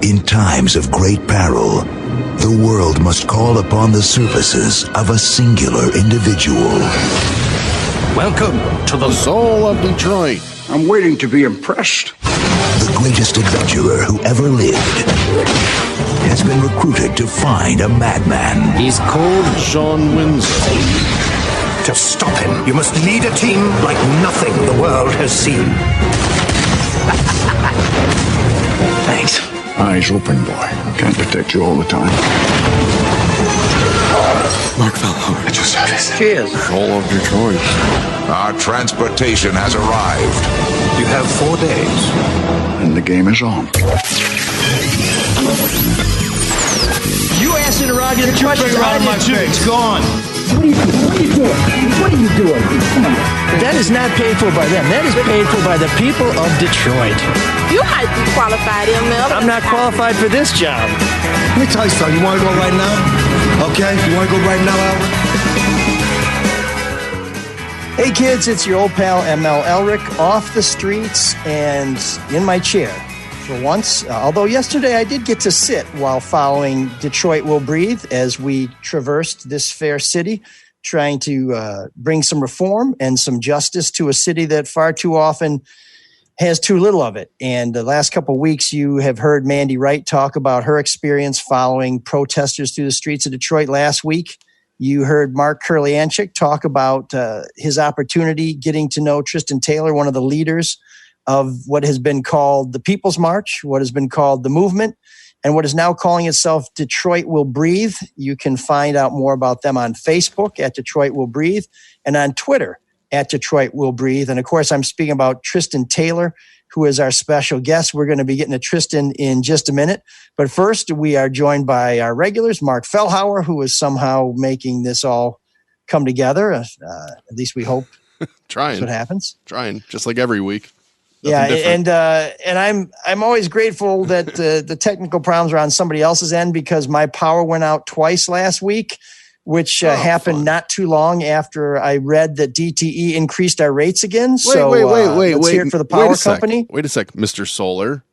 In times of great peril, the world must call upon the services of a singular individual. Welcome to the soul of Detroit. I'm waiting to be impressed. The greatest adventurer who ever lived has been recruited to find a madman. He's called Shawn Windsor. To stop him, you must lead a team like nothing the world has seen. Thanks. Eyes open, boy. Can't protect you all the time. Mark Valhalla. I just had it. Cheers. Soul of Detroit. Our transportation has arrived. You have 4 days. And the game is on. You ass interrogative questions around my face. It's gone. What are you doing? That is not paid for by them. That is paid for by the people of Detroit. You might be qualified, ML. I'm not qualified for this job. Let me tell you something. You want to go right now? Okay? You want to go right now, Albert? Hey kids, it's your old pal ML Elric off the streets and in my chair for once. Although yesterday I did get to sit while following Detroit Will Breathe as we traversed this fair city, trying to bring some reform and some justice to a city that far too often has too little of it. And the last couple of weeks, you have heard Mandy Wright talk about her experience following protesters through the streets of Detroit last week. You heard Mark Kurlianchik talk about his opportunity getting to know Tristan Taylor, one of the leaders of what has been called the People's March, what has been called the movement, and what is now calling itself Detroit Will Breathe. You can find out more about them on Facebook at Detroit Will Breathe and on Twitter at Detroit Will Breathe. And of course, I'm speaking about Tristan Taylor, who is our special guest. We're going to be getting to Tristan in just a minute. But first, we are joined by our regulars, Mark Fellhauer, who is somehow making this all come together. At least we hope. Trying. That's what happens. Trying, just like every week. Nothing and I'm always grateful that the technical problems are on somebody else's end, because my power went out twice last week, which happened not too long after I read that DTE increased our rates again. Wait. Let's hear it for the power company. Wait a sec, Mr. Solar.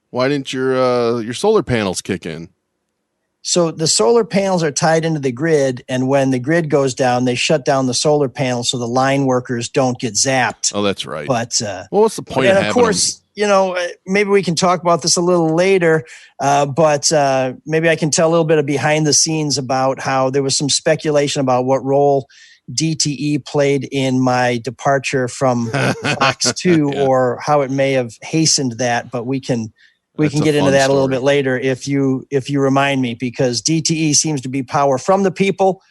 Why didn't your solar panels kick in? So the solar panels are tied into the grid, and when the grid goes down, they shut down the solar panels so the line workers don't get zapped. Oh, that's right. But what's the point of having of course, maybe we can talk about this a little later, but maybe I can tell a little bit of behind the scenes about how there was some speculation about what role DTE played in my departure from Fox 2 or how it may have hastened that, but we can get into that a little bit later if you remind me, because DTE seems to be power from the people.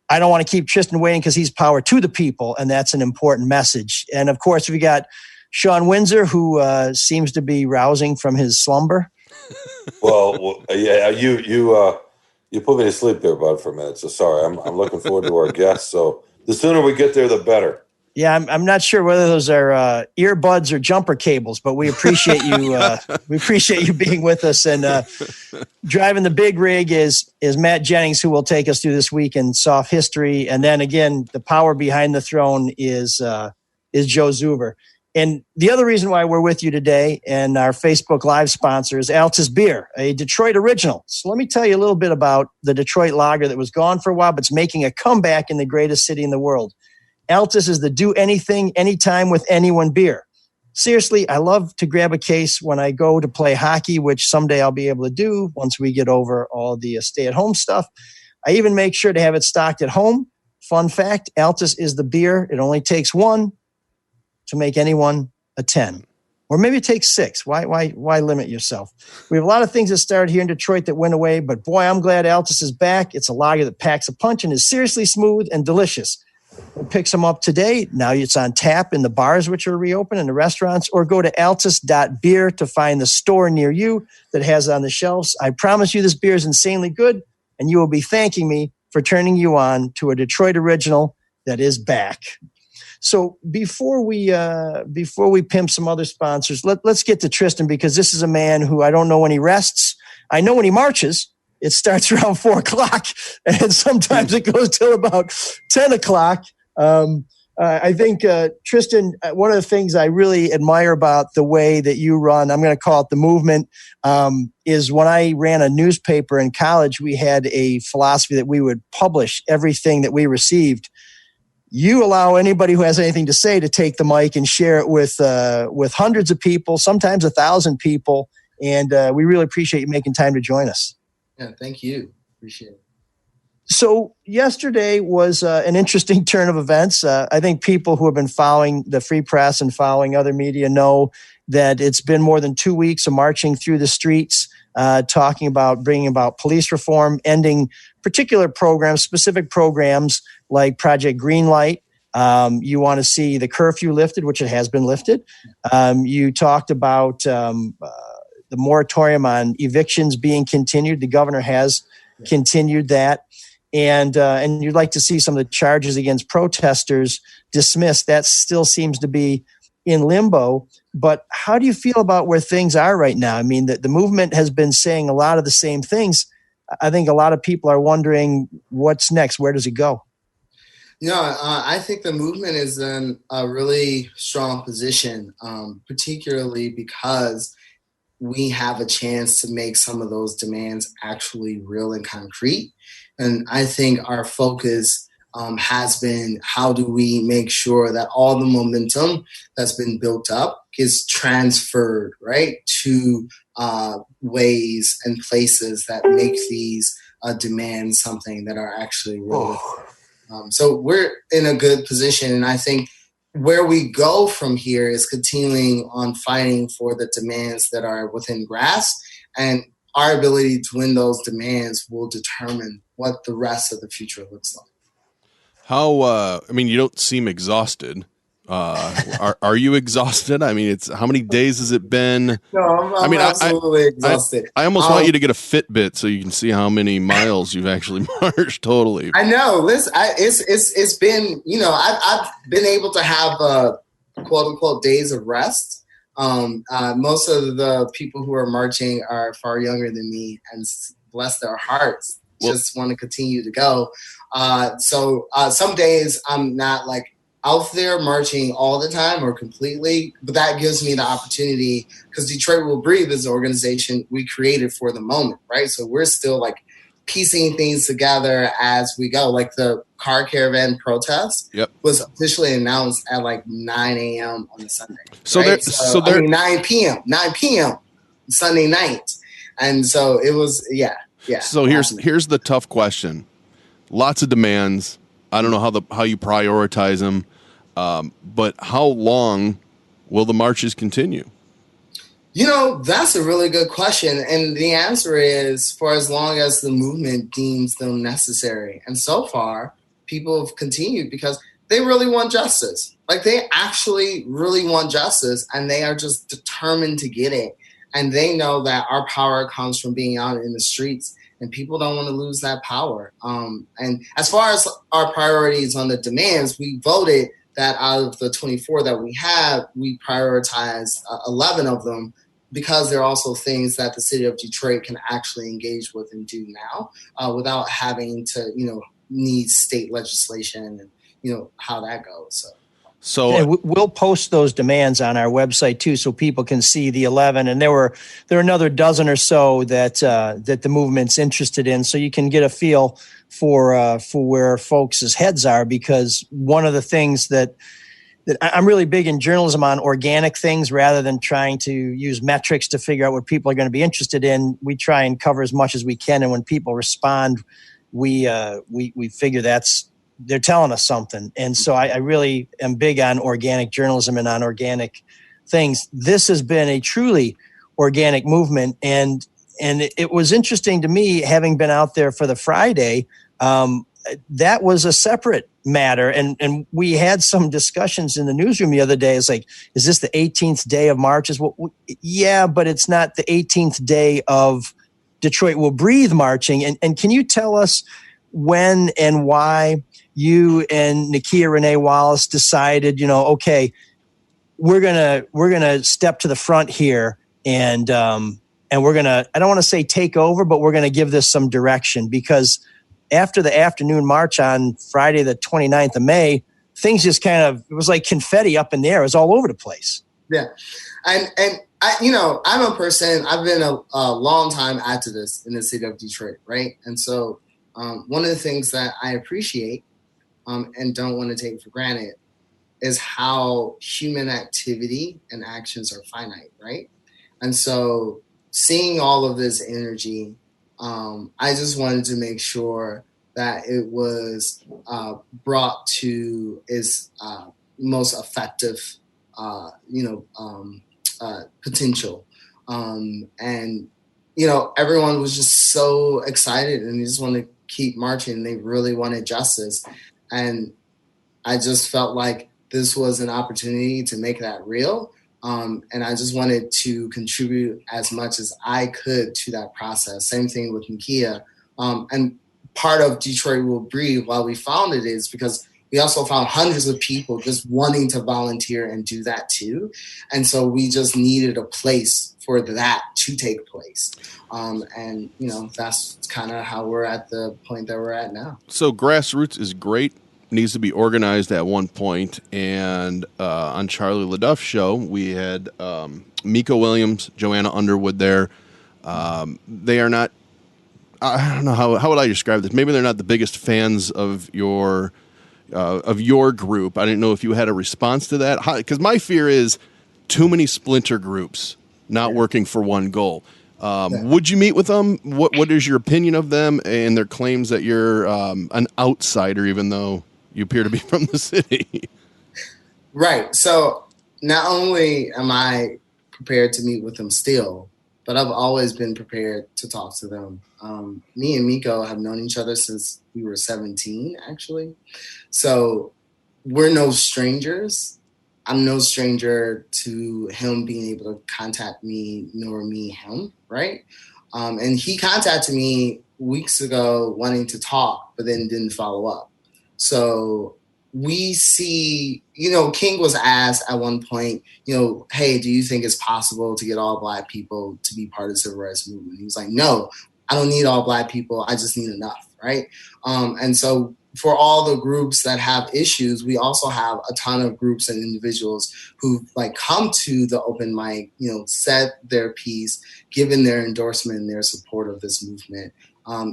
I don't want to keep Tristan waiting because he's power to the people, and that's an important message. And of course, we got Shawn Windsor, who seems to be rousing from his slumber. Well, yeah, you put me to sleep there, bud, for a minute. So sorry, I'm looking forward to our guests. So the sooner we get there, the better. Yeah, I'm not sure whether those are earbuds or jumper cables, but we appreciate you. We appreciate you being with us. And driving the big rig is Matt Jennings, who will take us through this week in soft history. And then again, the power behind the throne is Joe Zuber. And the other reason why we're with you today and our Facebook Live sponsor is Altus Beer, a Detroit original. So let me tell you a little bit about the Detroit lager that was gone for a while, but it's making a comeback in the greatest city in the world. Altus is the do anything, anytime with anyone beer. Seriously, I love to grab a case when I go to play hockey, which someday I'll be able to do once we get over all the stay-at-home stuff. I even make sure to have it stocked at home. Fun fact, Altus is the beer. It only takes one to make anyone a 10. Or maybe it takes 6. Why limit yourself? We have a lot of things that started here in Detroit that went away, but boy, I'm glad Altus is back. It's a lager that packs a punch and is seriously smooth and delicious. Pick some up today. Now it's on tap in the bars, which are reopened, and the restaurants, or go to altus.beer to find the store near you that has it on the shelves. I promise you this beer is insanely good, and you will be thanking me for turning you on to a Detroit original that is back. So before we pimp some other sponsors, let's get to Tristan, because this is a man who I don't know when he rests. I know when he marches. It starts around 4 o'clock, and sometimes it goes till about 10 o'clock. I think, Tristan, one of the things I really admire about the way that you run, I'm going to call it the movement, is when I ran a newspaper in college, we had a philosophy that we would publish everything that we received. You allow anybody who has anything to say to take the mic and share it with hundreds of people, sometimes 1,000 people. And we really appreciate you making time to join us. Yeah, thank you. Appreciate it. So yesterday was an interesting turn of events. I think people who have been following the Free Press and following other media know that it's been more than 2 weeks of marching through the streets, talking about bringing about police reform, ending particular programs, specific programs like Project Greenlight. You want to see the curfew lifted, which it has been lifted. You talked about the moratorium on evictions being continued. The governor has continued that. And you'd like to see some of the charges against protesters dismissed. That still seems to be in limbo. But how do you feel about where things are right now? I mean, the movement has been saying a lot of the same things. I think a lot of people are wondering what's next. Where does it go? I think the movement is in a really strong position, particularly because we have a chance to make some of those demands actually real and concrete. And I think our focus has been, how do we make sure that all the momentum that's been built up is transferred, right, to ways and places that make these demands something that are actually real. So we're in a good position. And I think where we go from here is continuing on fighting for the demands that are within grasp, and our ability to win those demands will determine what the rest of the future looks like. How, you don't seem exhausted. Are you exhausted? I mean, how many days has it been? No, I'm absolutely exhausted. I almost want you to get a Fitbit so you can see how many miles you've actually marched. Totally. I know. Listen, it's been, I've been able to have quote unquote days of rest. Most of the people who are marching are far younger than me, and bless their hearts, just want to continue to go. So some days I'm not like out there marching all the time or completely, but that gives me the opportunity, because Detroit Will Breathe is an organization we created for the moment, right? So we're still like piecing things together as we go. Like the car caravan protest was officially announced at like 9 a.m. on the Sunday. So right? 9 p.m. Sunday night. And so it was, yeah. So here's the tough question. Lots of demands. I don't know how you prioritize them, but how long will the marches continue? That's a really good question. And the answer is for as long as the movement deems them necessary. And so far, people have continued because they really want justice. Like, they actually really want justice, and they are just determined to get it. And they know that our power comes from being out in the streets, and people don't want to lose that power. And as far as our priorities on the demands, we voted that out of the 24 that we have, we prioritize 11 of them, because there are also things that the city of Detroit can actually engage with and do now without having to, need state legislation and, how that goes. So we'll post those demands on our website too, so people can see the 11. And there are another dozen or so that the movement's interested in, so you can get a feel for where folks' heads are. Because one of the things that I'm really big in journalism on organic things rather than trying to use metrics to figure out what people are going to be interested in. We try and cover as much as we can, and when people respond, we figure they're telling us something. And so I really am big on organic journalism and on organic things. This has been a truly organic movement. And it was interesting to me, having been out there for the Friday, that was a separate matter. And we had some discussions in the newsroom the other day. It's like, is this the 18th day of marches? Well, yeah, but it's not the 18th day of Detroit Will Breathe marching. And can you tell us when and why you and Nakia Renee Wallace decided, okay, we're gonna step to the front here, and we're gonna, I don't want to say take over, but we're gonna give this some direction? Because after the afternoon march on Friday, the 29th of May, things just kind of, it was like confetti up in the air. It was all over the place. Yeah. And I, I'm a person, I've been a long time activist in the city of Detroit, right? And so one of the things that I appreciate and don't want to take for granted is how human activity and actions are finite, right? And so seeing all of this energy, I just wanted to make sure that it was brought to its most effective, potential. And, everyone was just so excited and they just want to keep marching. They really wanted justice. And I just felt like this was an opportunity to make that real. And I just wanted to contribute as much as I could to that process. Same thing with Nakia. And part of Detroit Will Breathe, while we found it, is because we also found hundreds of people just wanting to volunteer and do that too. And so we just needed a place for that to take place. And, that's kind of how we're at the point that we're at now. So grassroots is great. Needs to be organized at one point. And on Charlie LaDuff's show, we had Miko Williams, Joanna Underwood there. They are not, I don't know, how would I describe this? Maybe they're not the biggest fans of your group. I didn't know if you had a response to that. Because my fear is too many splinter groups not working for one goal. Would you meet with them? What is your opinion of them and their claims that you're an outsider, even though you appear to be from the city? Right. So not only am I prepared to meet with them still, but I've always been prepared to talk to them. Me and Miko have known each other since we were 17, actually. So we're no strangers. I'm no stranger to him being able to contact me, nor me him, right? And he contacted me weeks ago wanting to talk, but then didn't follow up. So we see, King was asked at one point, hey, do you think it's possible to get all Black people to be part of the civil rights movement? He was like, no, I don't need all Black people. I just need enough, right? And so for all the groups that have issues, we also have a ton of groups and individuals who come to the open mic, said their piece, given their endorsement and their support of this movement.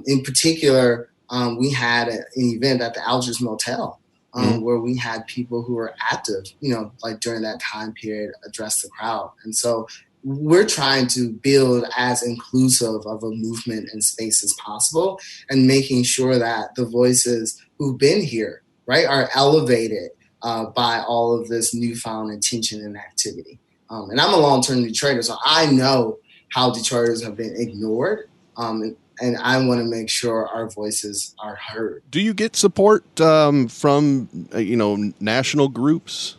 In particular, we had an event at the Algiers Motel where we had people who were active, during that time period, address the crowd. And so we're trying to build as inclusive of a movement and space as possible and making sure that the voices who've been here, right, are elevated by all of this newfound attention and activity. And I'm a long-term Detroiter, so I know how Detroiters have been ignored. And I want to make sure our voices are heard. Do you get support from, national groups?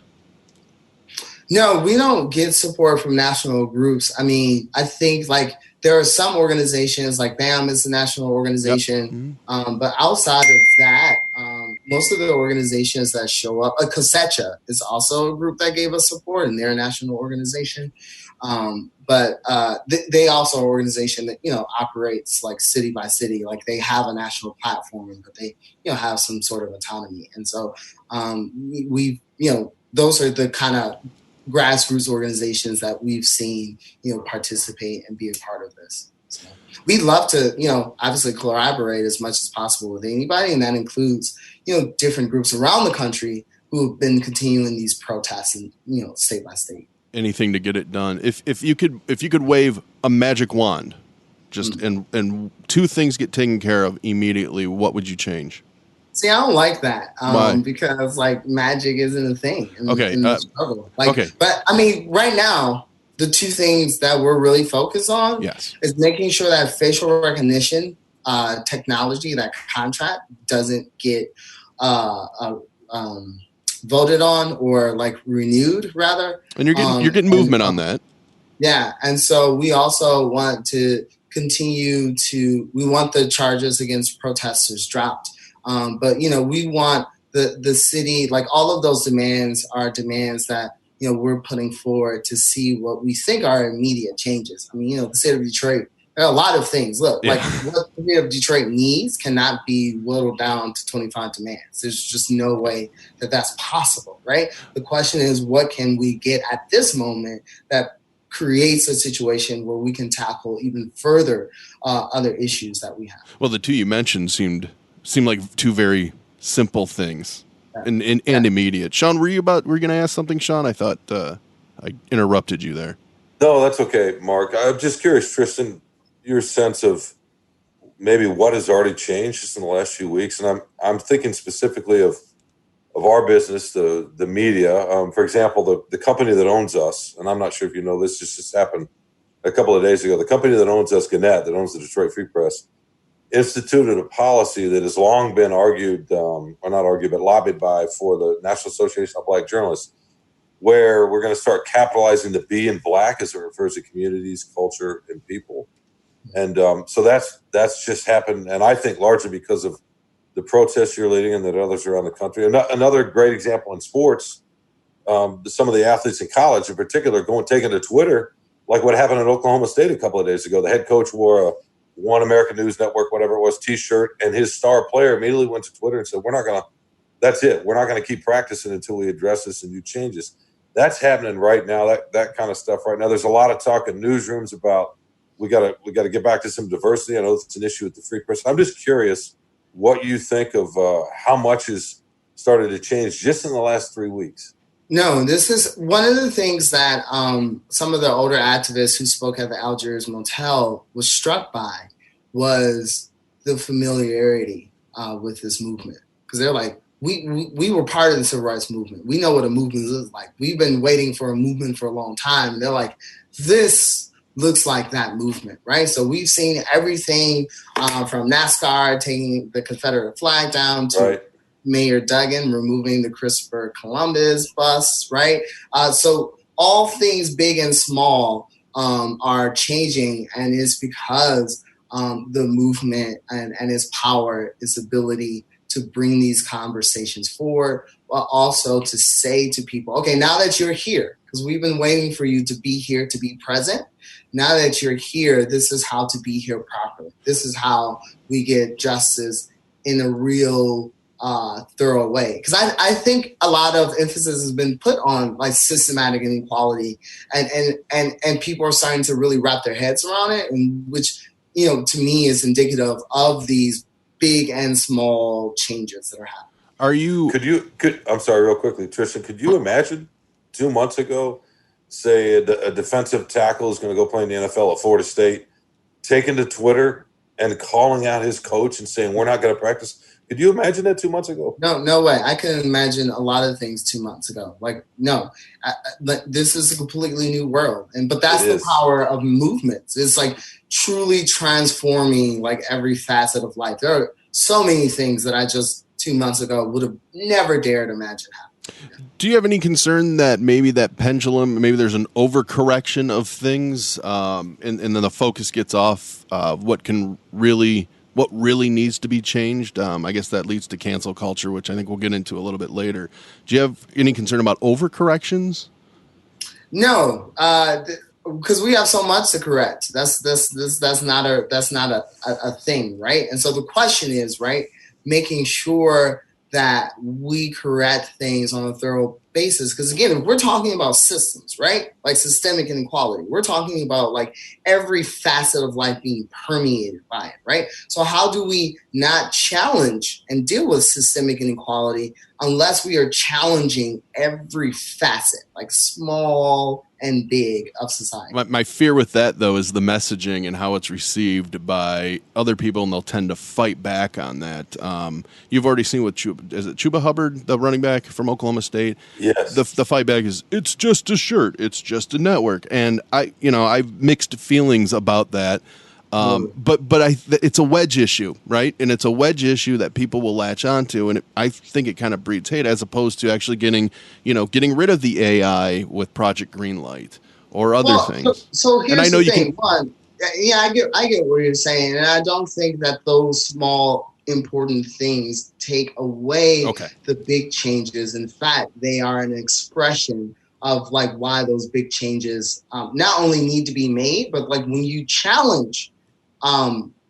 No, we don't get support from national groups. I mean, I think there are some organizations like BAM is a national organization. Yep. But outside of that, most of the organizations that show up, Cosecha is also a group that gave us support and they're a national organization. But they also are an organization that, operates city by city. They have a national platform, but they, have some sort of autonomy. And so those are the kind of grassroots organizations that we've seen, participate and be a part of this. So we'd love to, obviously collaborate as much as possible with anybody. And that includes, different groups around the country who have been continuing these protests and, state by state. Anything to get it done. If you could wave a magic wand, just and two things get taken care of immediately, what would you change? See, I don't like that because magic isn't a thing. In the struggle. Okay. But I mean, right now, the two things that we're really focused on is making sure that facial recognition technology, that contract, doesn't get voted on or renewed rather. And you're getting movement on that. Yeah. And so we also want to continue we want the charges against protesters dropped. But, we want the city, all of those demands are demands that, we're putting forward to see what we think are immediate changes. I mean, the city of Detroit There are a lot of things. Look, Yeah. like what the city of Detroit needs cannot be whittled down to 25 demands. There's just no way that that's possible, right? The question is, what can we get at this moment that creates a situation where we can tackle even further other issues that we have? Well, the two you mentioned seemed like two very simple things and immediate. Sean, were you going to ask something, Sean? I thought I interrupted you there. No, that's okay, Mark. I'm just curious, Tristan, your sense of maybe what has already changed just in the last few weeks. And I'm thinking specifically of our business, the media. For example, the company that owns us, and I'm not sure if you know this, just happened a couple of days ago. The company that owns us, Gannett, that owns the Detroit Free Press, instituted a policy that has long been argued, or not argued, but lobbied by for the National Association of Black Journalists, where we're going to start capitalizing the B in Black as it refers to communities, culture, and people. And so that's just happened, and I think largely because of the protests you're leading and that others around the country. Another great example in sports, some of the athletes in college in particular taking to Twitter, like what happened at Oklahoma State a couple of days ago. The head coach wore a One American News Network, whatever it was, T-shirt, and his star player immediately went to Twitter and said, that's it. We're not going to keep practicing until we address this and do changes. That's happening right now, that kind of stuff right now. There's a lot of talk in newsrooms about we got to get back to some diversity. I know it's an issue with the Free Press. I'm just curious what you think of how much has started to change just in the last 3 weeks. No, this is one of the things that some of the older activists who spoke at the Algiers Motel was struck by was the familiarity with this movement. Because they're like, we were part of the civil rights movement. We know what a movement looks like. We've been waiting for a movement for a long time. And they're like, this looks like that movement, right? So we've seen everything from NASCAR taking the Confederate flag down to Mayor Duggan removing the Christopher Columbus bus, right? So all things big and small are changing, and it's because the movement and its power, its ability to bring these conversations forward, but also to say to people, okay, now that you're here, because we've been waiting for you to be here, to be present. Now that you're here, this is how to be here properly. This is how we get justice in a real thorough way. Because I think a lot of emphasis has been put on like systematic inequality, and people are starting to really wrap their heads around it, and which, you know, to me is indicative of these big and small changes that are happening. I'm sorry, real quickly, Tristan, could you imagine 2 months ago, say a defensive tackle is going to go play in the NFL at Florida State, taking to Twitter and calling out his coach and saying, we're not going to practice? Could you imagine that 2 months ago? No way. I couldn't imagine a lot of things 2 months ago. This is a completely new world. But that's the power of movements. It's like truly transforming like every facet of life. There are so many things that I just 2 months ago would have never dared imagine happening. Do you have any concern that maybe that pendulum, maybe there's an overcorrection of things, and then the focus gets off what really needs to be changed? I guess that leads to cancel culture, which I think we'll get into a little bit later. Do you have any concern about overcorrections? No, because we have so much to correct. That's not a thing, right? And so the question is, right, making sure that we correct things on a thorough basis. Because again, if we're talking about systems, right, like systemic inequality, we're talking about like every facet of life being permeated by it, right? So how do we not challenge and deal with systemic inequality unless we are challenging every facet, like small and big, of society? My fear with that, though, is the messaging and how it's received by other people, and they'll tend to fight back on that. You've already seen with Chuba Hubbard, the running back from Oklahoma State? Yes. The fight back is, it's just a shirt, it's just a network. And I've mixed feelings about that. But it's a wedge issue, right? And it's a wedge issue that people will latch onto, and I think it kind of breeds hate, as opposed to actually getting rid of the AI with Project Greenlight or other things. So here's the thing. One, I get what you're saying, and I don't think that those small important things take away the big changes. In fact, they are an expression of like why those big changes not only need to be made, but like when you challenge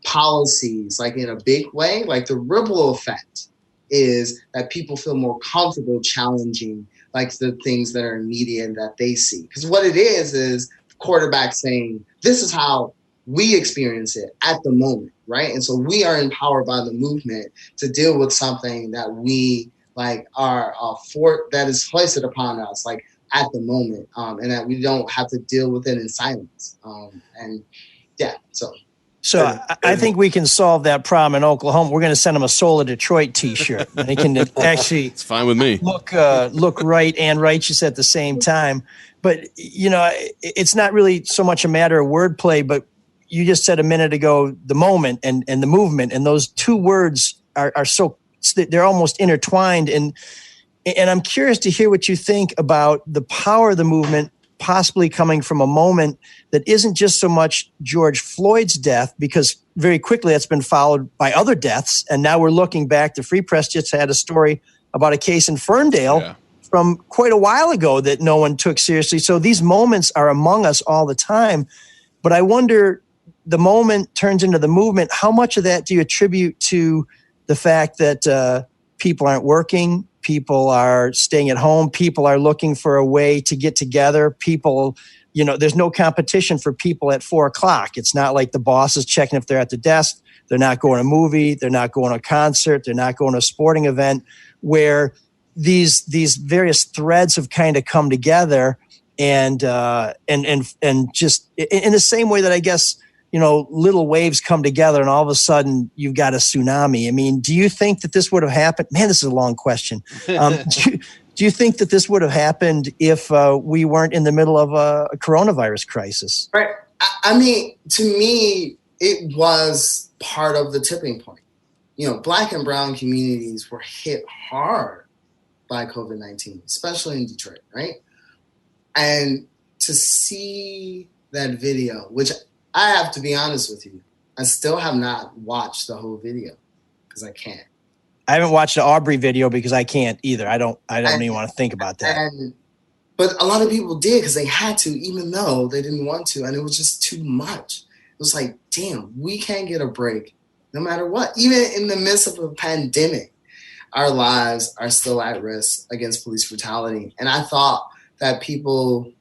policies, like in a big way, like the ripple effect is that people feel more comfortable challenging like the things that are immediate and that they see. Because what it is the quarterback saying, this is how we experience it at the moment, right? And so we are empowered by the movement to deal with something that we like are that is hoisted upon us, like at the moment, and that we don't have to deal with it in silence. So I think we can solve that problem in Oklahoma. We're going to send them a Soul of Detroit T-shirt, and they can actually it's fine with me. Look right and righteous at the same time. But it's not really so much a matter of wordplay. But you just said a minute ago the moment and the movement, and those two words are so they're almost intertwined. And I'm curious to hear what you think about the power of the movement possibly coming from a moment that isn't just so much George Floyd's death, because very quickly that's been followed by other deaths. And now we're looking back. The Free Press just had a story about a case in Ferndale from quite a while ago that no one took seriously. So these moments are among us all the time. But I wonder, the moment turns into the movement. How much of that do you attribute to the fact that people aren't working? People are staying at home. People are looking for a way to get together. People, there's no competition for people at 4:00. It's not like the boss is checking if they're at the desk. They're not going to a movie. They're not going to a concert. They're not going to a sporting event, where these various threads have kind of come together and just in the same way that I guess, little waves come together and all of a sudden you've got a tsunami. I mean, do you think that this would have happened? Man, this is a long question. Do you think that this would have happened if we weren't in the middle of a coronavirus crisis? Right. I mean, to me, it was part of the tipping point. Black and brown communities were hit hard by COVID-19, especially in Detroit, right? And to see that video, which I have to be honest with you, I still have not watched the whole video because I can't. I haven't watched the Aubrey video because I can't either. I don't even want to think about that. But a lot of people did because they had to, even though they didn't want to, and it was just too much. It was like, damn, we can't get a break no matter what. Even in the midst of a pandemic, our lives are still at risk against police brutality. And I thought that people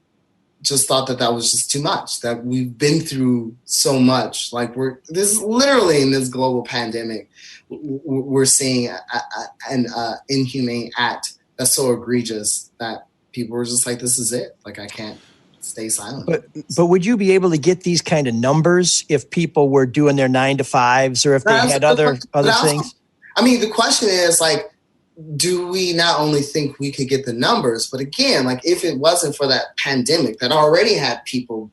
just thought that was just too much, that we've been through so much. Like this literally in this global pandemic, we're seeing an inhumane act that's so egregious that people were just like, this is it. Like, I can't stay silent. But would you be able to get these kind of numbers if people were doing their 9 to 5s or if they had other things? I mean, the question is like, do we not only think we could get the numbers, but again, like if it wasn't for that pandemic that already had people,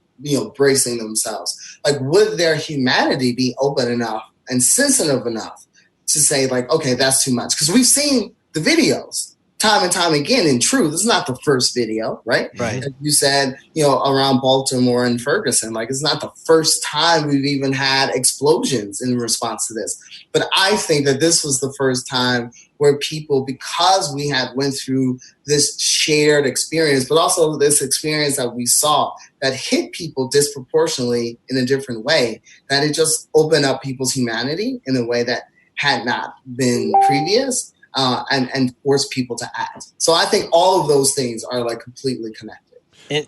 bracing themselves, like would their humanity be open enough and sensitive enough to say like, okay, that's too much? Because we've seen the videos time and time again. In truth, this is not the first video, right? Right. As you said, around Baltimore and Ferguson, like it's not the first time we've even had explosions in response to this. But I think that this was the first time where people, because we had went through this shared experience, but also this experience that we saw that hit people disproportionately in a different way, that it just opened up people's humanity in a way that had not been previous. And force people to act. So I think all of those things are like completely connected.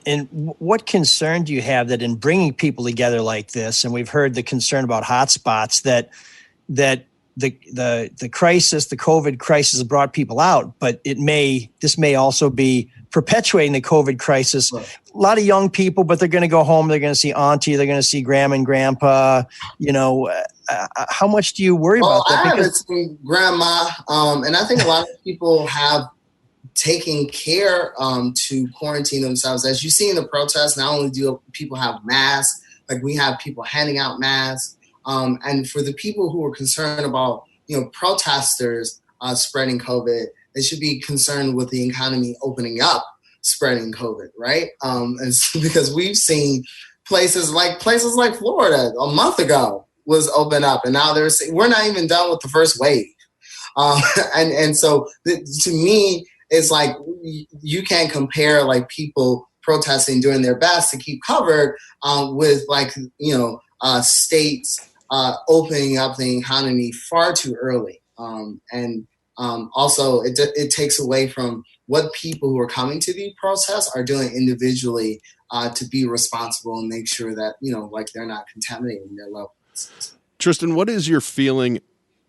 And what concern do you have that in bringing people together like this, and we've heard the concern about hotspots, that the crisis, the COVID crisis, has brought people out, but this may also be perpetuating the COVID crisis. Right. A lot of young people, but they're going to go home. They're going to see auntie. They're going to see grandma and grandpa. How much do you worry about that? I haven't seen grandma, and I think a lot of people have taken care to quarantine themselves. As you see in the protests, not only do people have masks, like we have people handing out masks, and for the people who are concerned about protesters spreading COVID, they should be concerned with the economy opening up, spreading COVID, right? And because we've seen places like Florida a month ago was open up, and now they're saying we're not even done with the first wave. And so to me, it's like you can't compare like people protesting, doing their best to keep covered with states opening up the economy far too early. Also, it takes away from what people who are coming to the protests are doing individually to be responsible and make sure that, like they're not contaminating their loved ones. Tristan, what is your feeling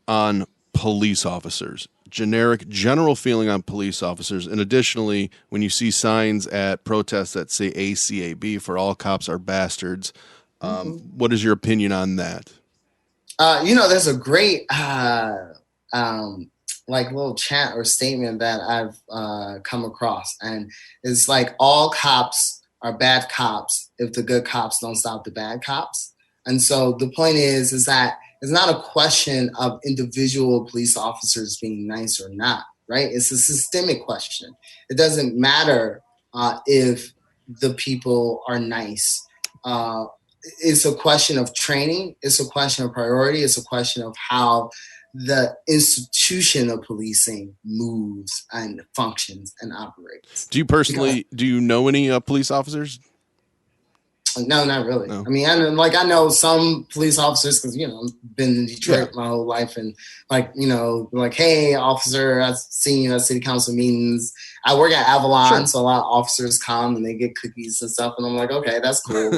on police officers? General feeling on police officers. And additionally, when you see signs at protests that say ACAB, for all cops are bastards, what is your opinion on that? There's a great little chant or statement that I've come across, and it's like all cops are bad cops if the good cops don't stop the bad cops. And so the point is that it's not a question of individual police officers being nice or not, right? It's a systemic question. It doesn't matter if the people are nice. It's a question of training. It's a question of priority. It's a question of how the institution of policing moves and functions and operates. Do you know any police officers? No, not really. No. I mean, I know some police officers because, I've been in Detroit my whole life, and hey, officer, I've seen you at city council meetings. I work at Avalon, so a lot of officers come and they get cookies and stuff, and I'm like, okay, that's cool.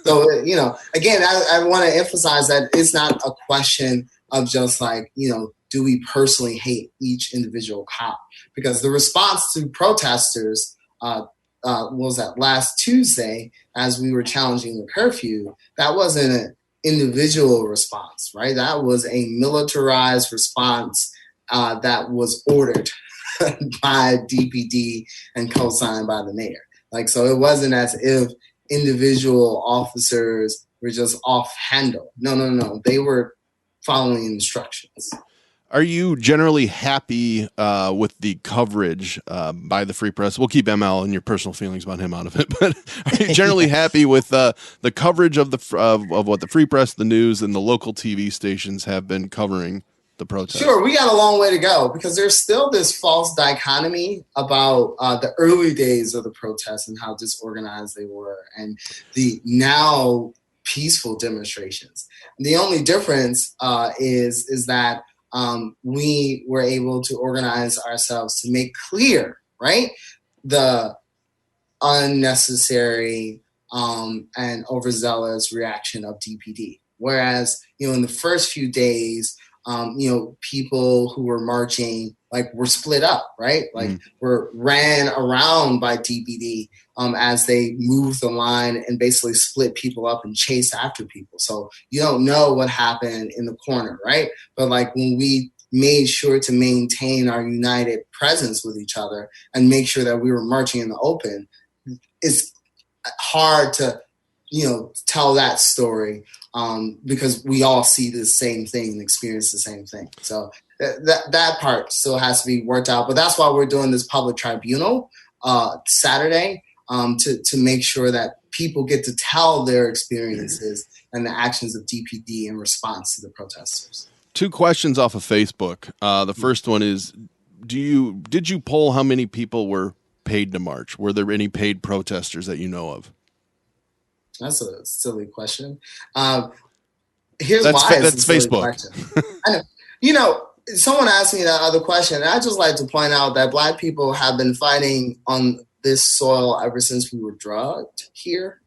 So, again, I want to emphasize that it's not a question of just do we personally hate each individual cop? Because the response to protesters was that last Tuesday, as we were challenging the curfew, that wasn't an individual response, right? That was a militarized response that was ordered by DPD and co-signed by the mayor. So it wasn't as if individual officers were just off handle. No. They were following instructions. Are you generally happy with the coverage by the Free Press? We'll keep ML and your personal feelings about him out of it, but are you generally happy with the coverage of what the Free Press, the news, and the local TV stations have been covering the protest? Sure, we got a long way to go because there's still this false dichotomy about the early days of the protests and how disorganized they were, and the now peaceful demonstrations. The only difference is that we were able to organize ourselves to make clear, right, the unnecessary and overzealous reaction of DPD. Whereas, in the first few days, people who were marching were split up, right? Were ran around by DPD as they moved the line and basically split people up and chased after people. So you don't know what happened in the corner, right? But when we made sure to maintain our united presence with each other and make sure that we were marching in the open, it's hard to, tell that story because we all see the same thing and experience the same thing. So that part still has to be worked out. But that's why we're doing this public tribunal Saturday to make sure that people get to tell their experiences and the actions of DPD in response to the protesters. 2 questions off of Facebook. The first one is, did you poll how many people were paid to march? Were there any paid protesters that you know of? That's a silly question. Here's why that's Facebook. Someone asked me that other question, and I just like to point out that Black people have been fighting on this soil ever since we were drugged here.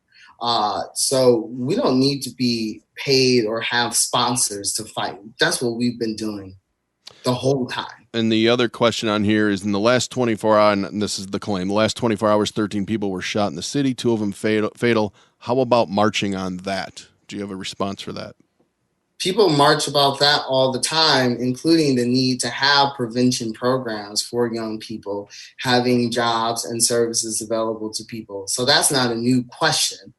So we don't need to be paid or have sponsors to fight. That's what we've been doing the whole time. And the other question on here is, in the last 24 hours, and this is the claim, the last 24 hours, 13 people were shot in the city, 2 of them fatal. How about marching on that? Do you have a response for that? People march about that all the time, including the need to have prevention programs for young people, having jobs and services available to people. So that's not a new question.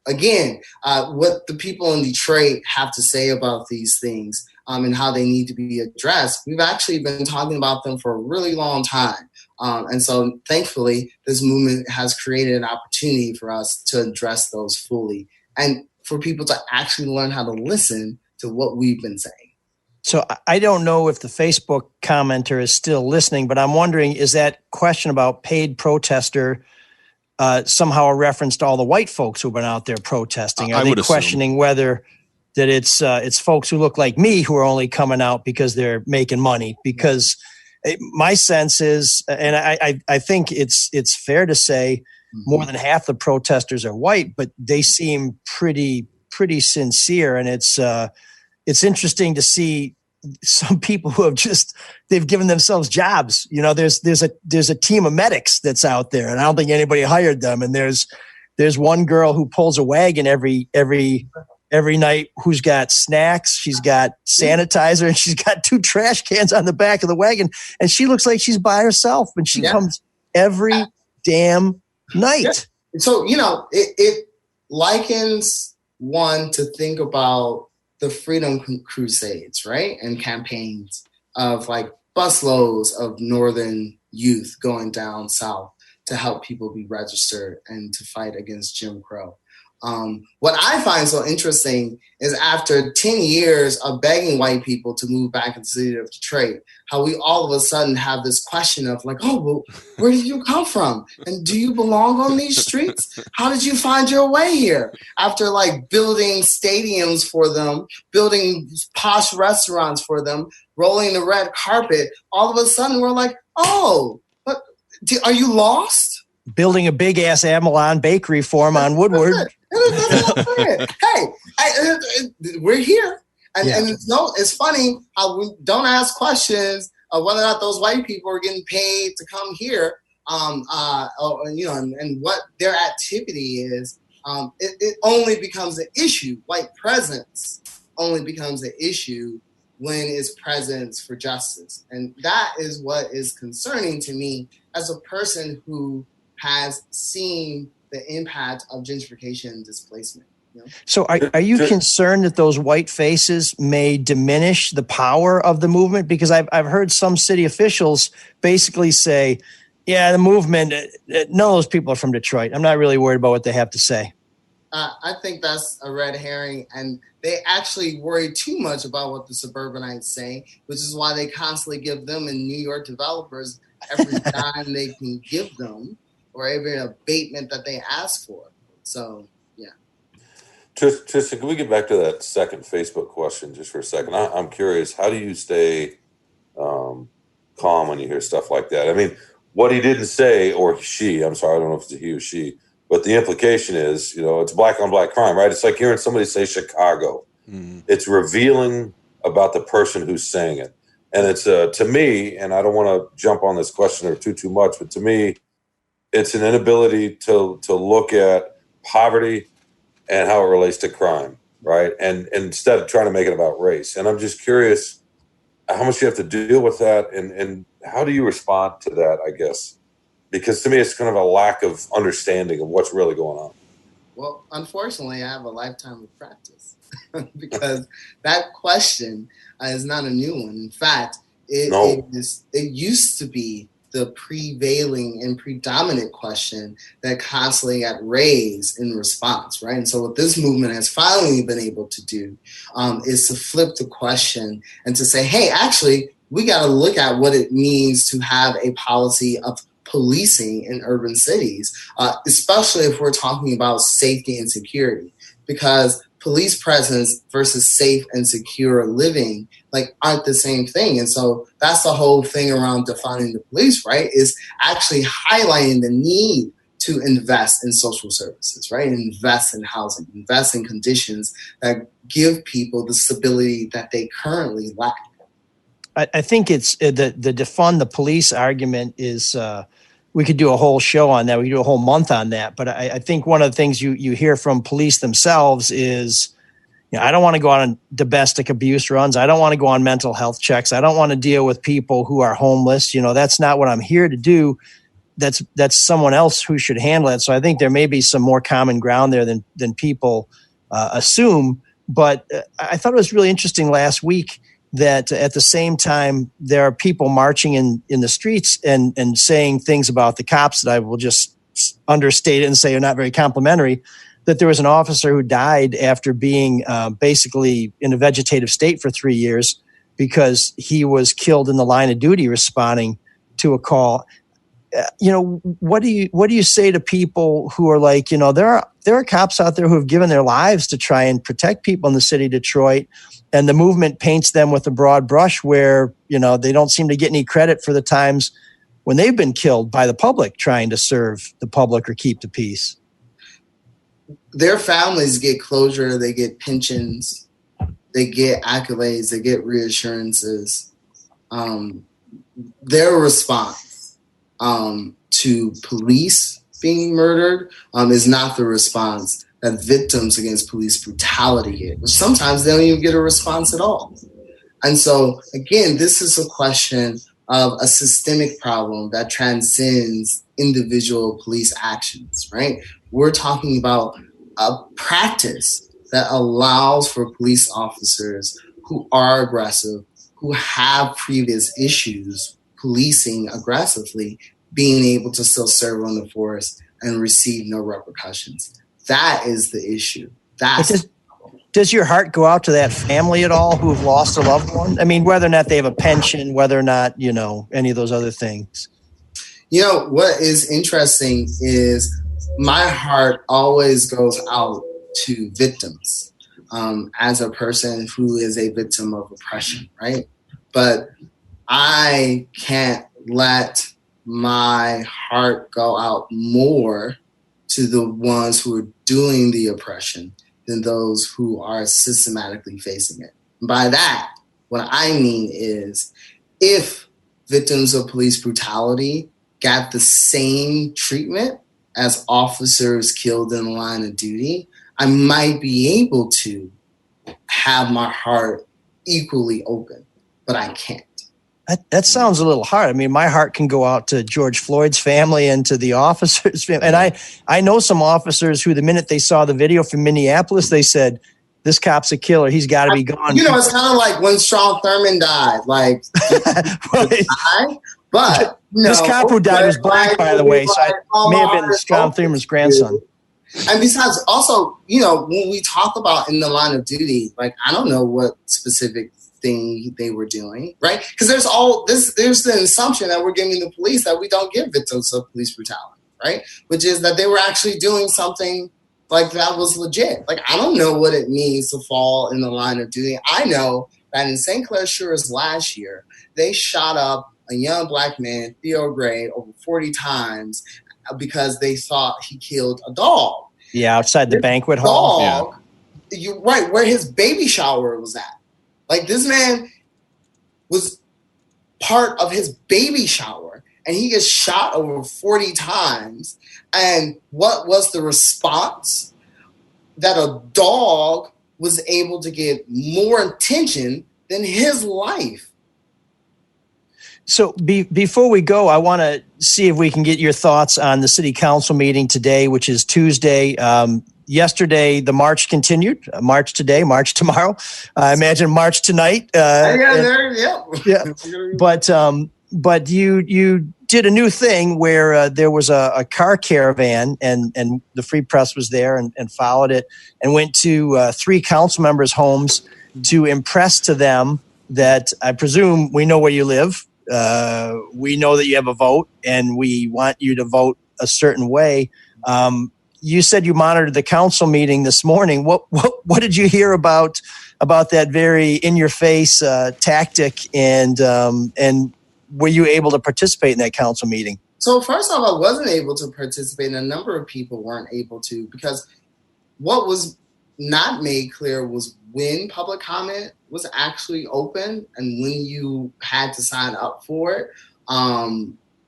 Again, what the people in Detroit have to say about these things and how they need to be addressed, we've actually been talking about them for a really long time. And so thankfully, this movement has created an opportunity for us to address those fully and for people to actually learn how to listen to what we've been saying. So I don't know if the Facebook commenter is still listening, but I'm wondering, is that question about paid protester somehow a reference to all the white folks who've been out there protesting? Are they questioning whether that it's folks who look like me who are only coming out because they're making money. Because my sense is, and I think it's fair to say more than half the protesters are white, but they seem pretty sincere. And it's interesting to see some people who have they've given themselves jobs. You know, there's a team of medics that's out there, and I don't think anybody hired them. And there's one girl who pulls a wagon every night who's got snacks. She's got sanitizer, and she's got 2 trash cans on the back of the wagon. And she looks like she's by herself, and she comes every damn night. Yeah. So, you know, it likens one to think about the Freedom Crusades, right? And campaigns of like busloads of Northern youth going down south to help people be registered and to fight against Jim Crow. What I find so interesting is after 10 years of begging white people to move back into the city of Detroit, how we all of a sudden have this question of like, oh, well, where did you come from? And do you belong on these streets? How did you find your way here? After like building stadiums for them, building posh restaurants for them, rolling the red carpet, all of a sudden we're like, oh, but are you lost? Building a big ass Amelon bakery for them on Woodward. Hey, we're here. And it's funny how we don't ask questions of whether or not those white people are getting paid to come here, and what their activity is. It only becomes an issue. White presence only becomes an issue when it's presence for justice. And that is what is concerning to me as a person who has seen the impact of gentrification and displacement. You know? So are you concerned that those white faces may diminish the power of the movement? Because I've heard some city officials basically say, yeah, the movement, none of those people are from Detroit. I'm not really worried about what they have to say. I think that's a red herring, and they actually worry too much about what the suburbanites say, which is why they constantly give them and New York developers every dime they can give them, or every abatement that they ask for. So, yeah. Tristan, can we get back to that second Facebook question just for a second? I'm curious, how do you stay calm when you hear stuff like that? I mean, what he didn't say, or she, I'm sorry, I don't know if it's a he or she, but the implication is, it's black on black crime, right? It's like hearing somebody say Chicago. Mm-hmm. It's revealing about the person who's saying it. And it's, to me, and I don't want to jump on this question or too much, but to me, it's an inability to look at poverty and how it relates to crime, right? And instead of trying to make it about race. And I'm just curious how much you have to deal with that, and how do you respond to that, I guess? Because to me, it's kind of a lack of understanding of what's really going on. Well, unfortunately, I have a lifetime of practice because that question is not a new one. In fact, it used to be the prevailing and predominant question that constantly got raised in response, right? And so what this movement has finally been able to do is to flip the question and to say, hey, actually, we got to look at what it means to have a policy of policing in urban cities, especially if we're talking about safety and security, because police presence versus safe and secure living aren't the same thing. And so that's the whole thing around defining the police, right? Is actually highlighting the need to invest in social services, right? Invest in housing, invest in conditions that give people the stability that they currently lack. I think it's the defund the police argument is, we could do a whole show on that. We could do a whole month on that. But I think one of the things you hear from police themselves is, I don't want to go on domestic abuse runs. I don't want to go on mental health checks. I don't want to deal with people who are homeless. That's not what I'm here to do. That's someone else who should handle it. So I think there may be some more common ground there than people assume. But I thought it was really interesting last week that at the same time, there are people marching in the streets and saying things about the cops that I will just understate it and say are not very complimentary, that there was an officer who died after being basically in a vegetative state for 3 years because he was killed in the line of duty responding to a call. what do you say to people who are like, there are cops out there who have given their lives to try and protect people in the city of Detroit, and the movement paints them with a broad brush where, they don't seem to get any credit for the times when they've been killed by the public trying to serve the public or keep the peace. Their families get closure, they get pensions, they get accolades, they get reassurances. Their response to police being murdered is not the response that victims against police brutality get, which sometimes they don't even get a response at all. And so, again, this is a question of a systemic problem that transcends individual police actions, right? We're talking about a practice that allows for police officers who are aggressive, who have previous issues policing aggressively, being able to still serve on the force and receive no repercussions. That is the issue. Does your heart go out to that family at all who have lost a loved one? I mean, whether or not they have a pension, whether or not, any of those other things. What is interesting is my heart always goes out to victims as a person who is a victim of oppression, right? But I can't let my heart go out more to the ones who are doing the oppression than those who are systematically facing it. By that, what I mean is if victims of police brutality got the same treatment as officers killed in the line of duty, I might be able to have my heart equally open, but I can't. That sounds a little hard. I mean, my heart can go out to George Floyd's family and to the officers' family. And I know some officers who, the minute they saw the video from Minneapolis, they said, this cop's a killer. He's got to be gone. It's kind of like when Strom Thurmond died. Like, but this cop who died was black, by the way, so it may have been Strom Thurmond's grandson. And besides, also, when we talk about in the line of duty, like, I don't know what specific thing they were doing, right? Because there's the assumption that we're giving the police that we don't give victims of police brutality, right? Which is that they were actually doing something like that was legit. Like, I don't know what it means to fall in the line of duty. I know that in St. Clair Shores last year, they shot up a young black man, Theo Gray, over 40 times because they thought he killed a dog. Yeah, outside the banquet hall. Dog, you're right, where his baby shower was at. Like, this man was part of his baby shower and he gets shot over 40 times. And what was the response? That a dog was able to get more attention than his life. So before we go, I want to see if we can get your thoughts on the city council meeting today, which is Tuesday. Yesterday, the march continued. March today, march tomorrow. I imagine march tonight. Yeah. But you did a new thing where there was a car caravan, and the Free Press was there and followed it, and went to 3 council members' homes to impress to them that, I presume, we know where you live. We know that you have a vote, and we want you to vote a certain way. You said you monitored the council meeting this morning. What did you hear about that very in-your-face tactic, and were you able to participate in that council meeting? So first off, I wasn't able to participate, and a number of people weren't able to, because what was not made clear was when public comment was actually open and when you had to sign up for it.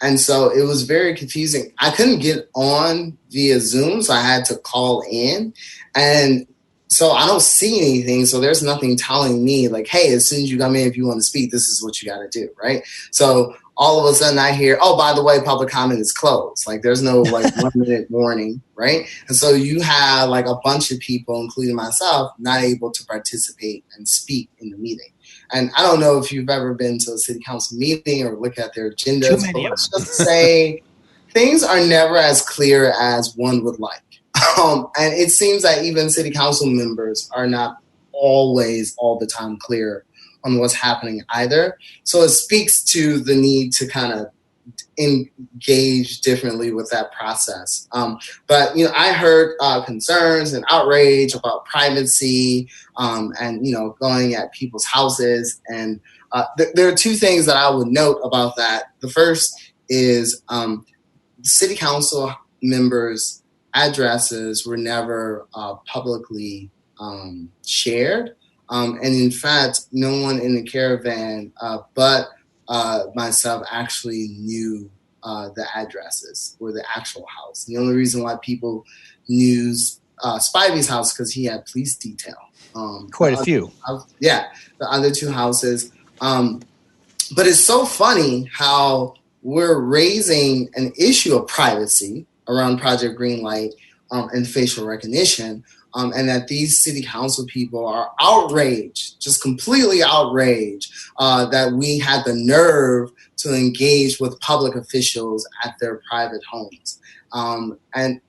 And so it was very confusing. I couldn't get on via Zoom, so I had to call in. And so I don't see anything. So there's nothing telling me like, hey, as soon as you come in, if you want to speak, this is what you got to do, right? So all of a sudden I hear, oh, by the way, public comment is closed. Like, there's no 1 minute warning, right? And so you have like a bunch of people, including myself, not able to participate and speak in the meeting. And I don't know if you've ever been to a city council meeting or look at their agendas, but let's just say things are never as clear as one would like. And it seems that even city council members are not always all the time clear on what's happening either. So it speaks to the need to kind of engage differently with that process. But I heard concerns and outrage about privacy and going at people's houses. And there are two things that I would note about that. The first is city council members' addresses were never publicly shared. And in fact, no one in the caravan but myself actually knew the addresses or the actual house. The only reason why people knew Spivey's house because he had police detail. Quite a few. The other two houses. But it's so funny how we're raising an issue of privacy around Project Greenlight and facial recognition. And that these city council people are outraged, just completely outraged that we had the nerve to engage with public officials at their private homes. And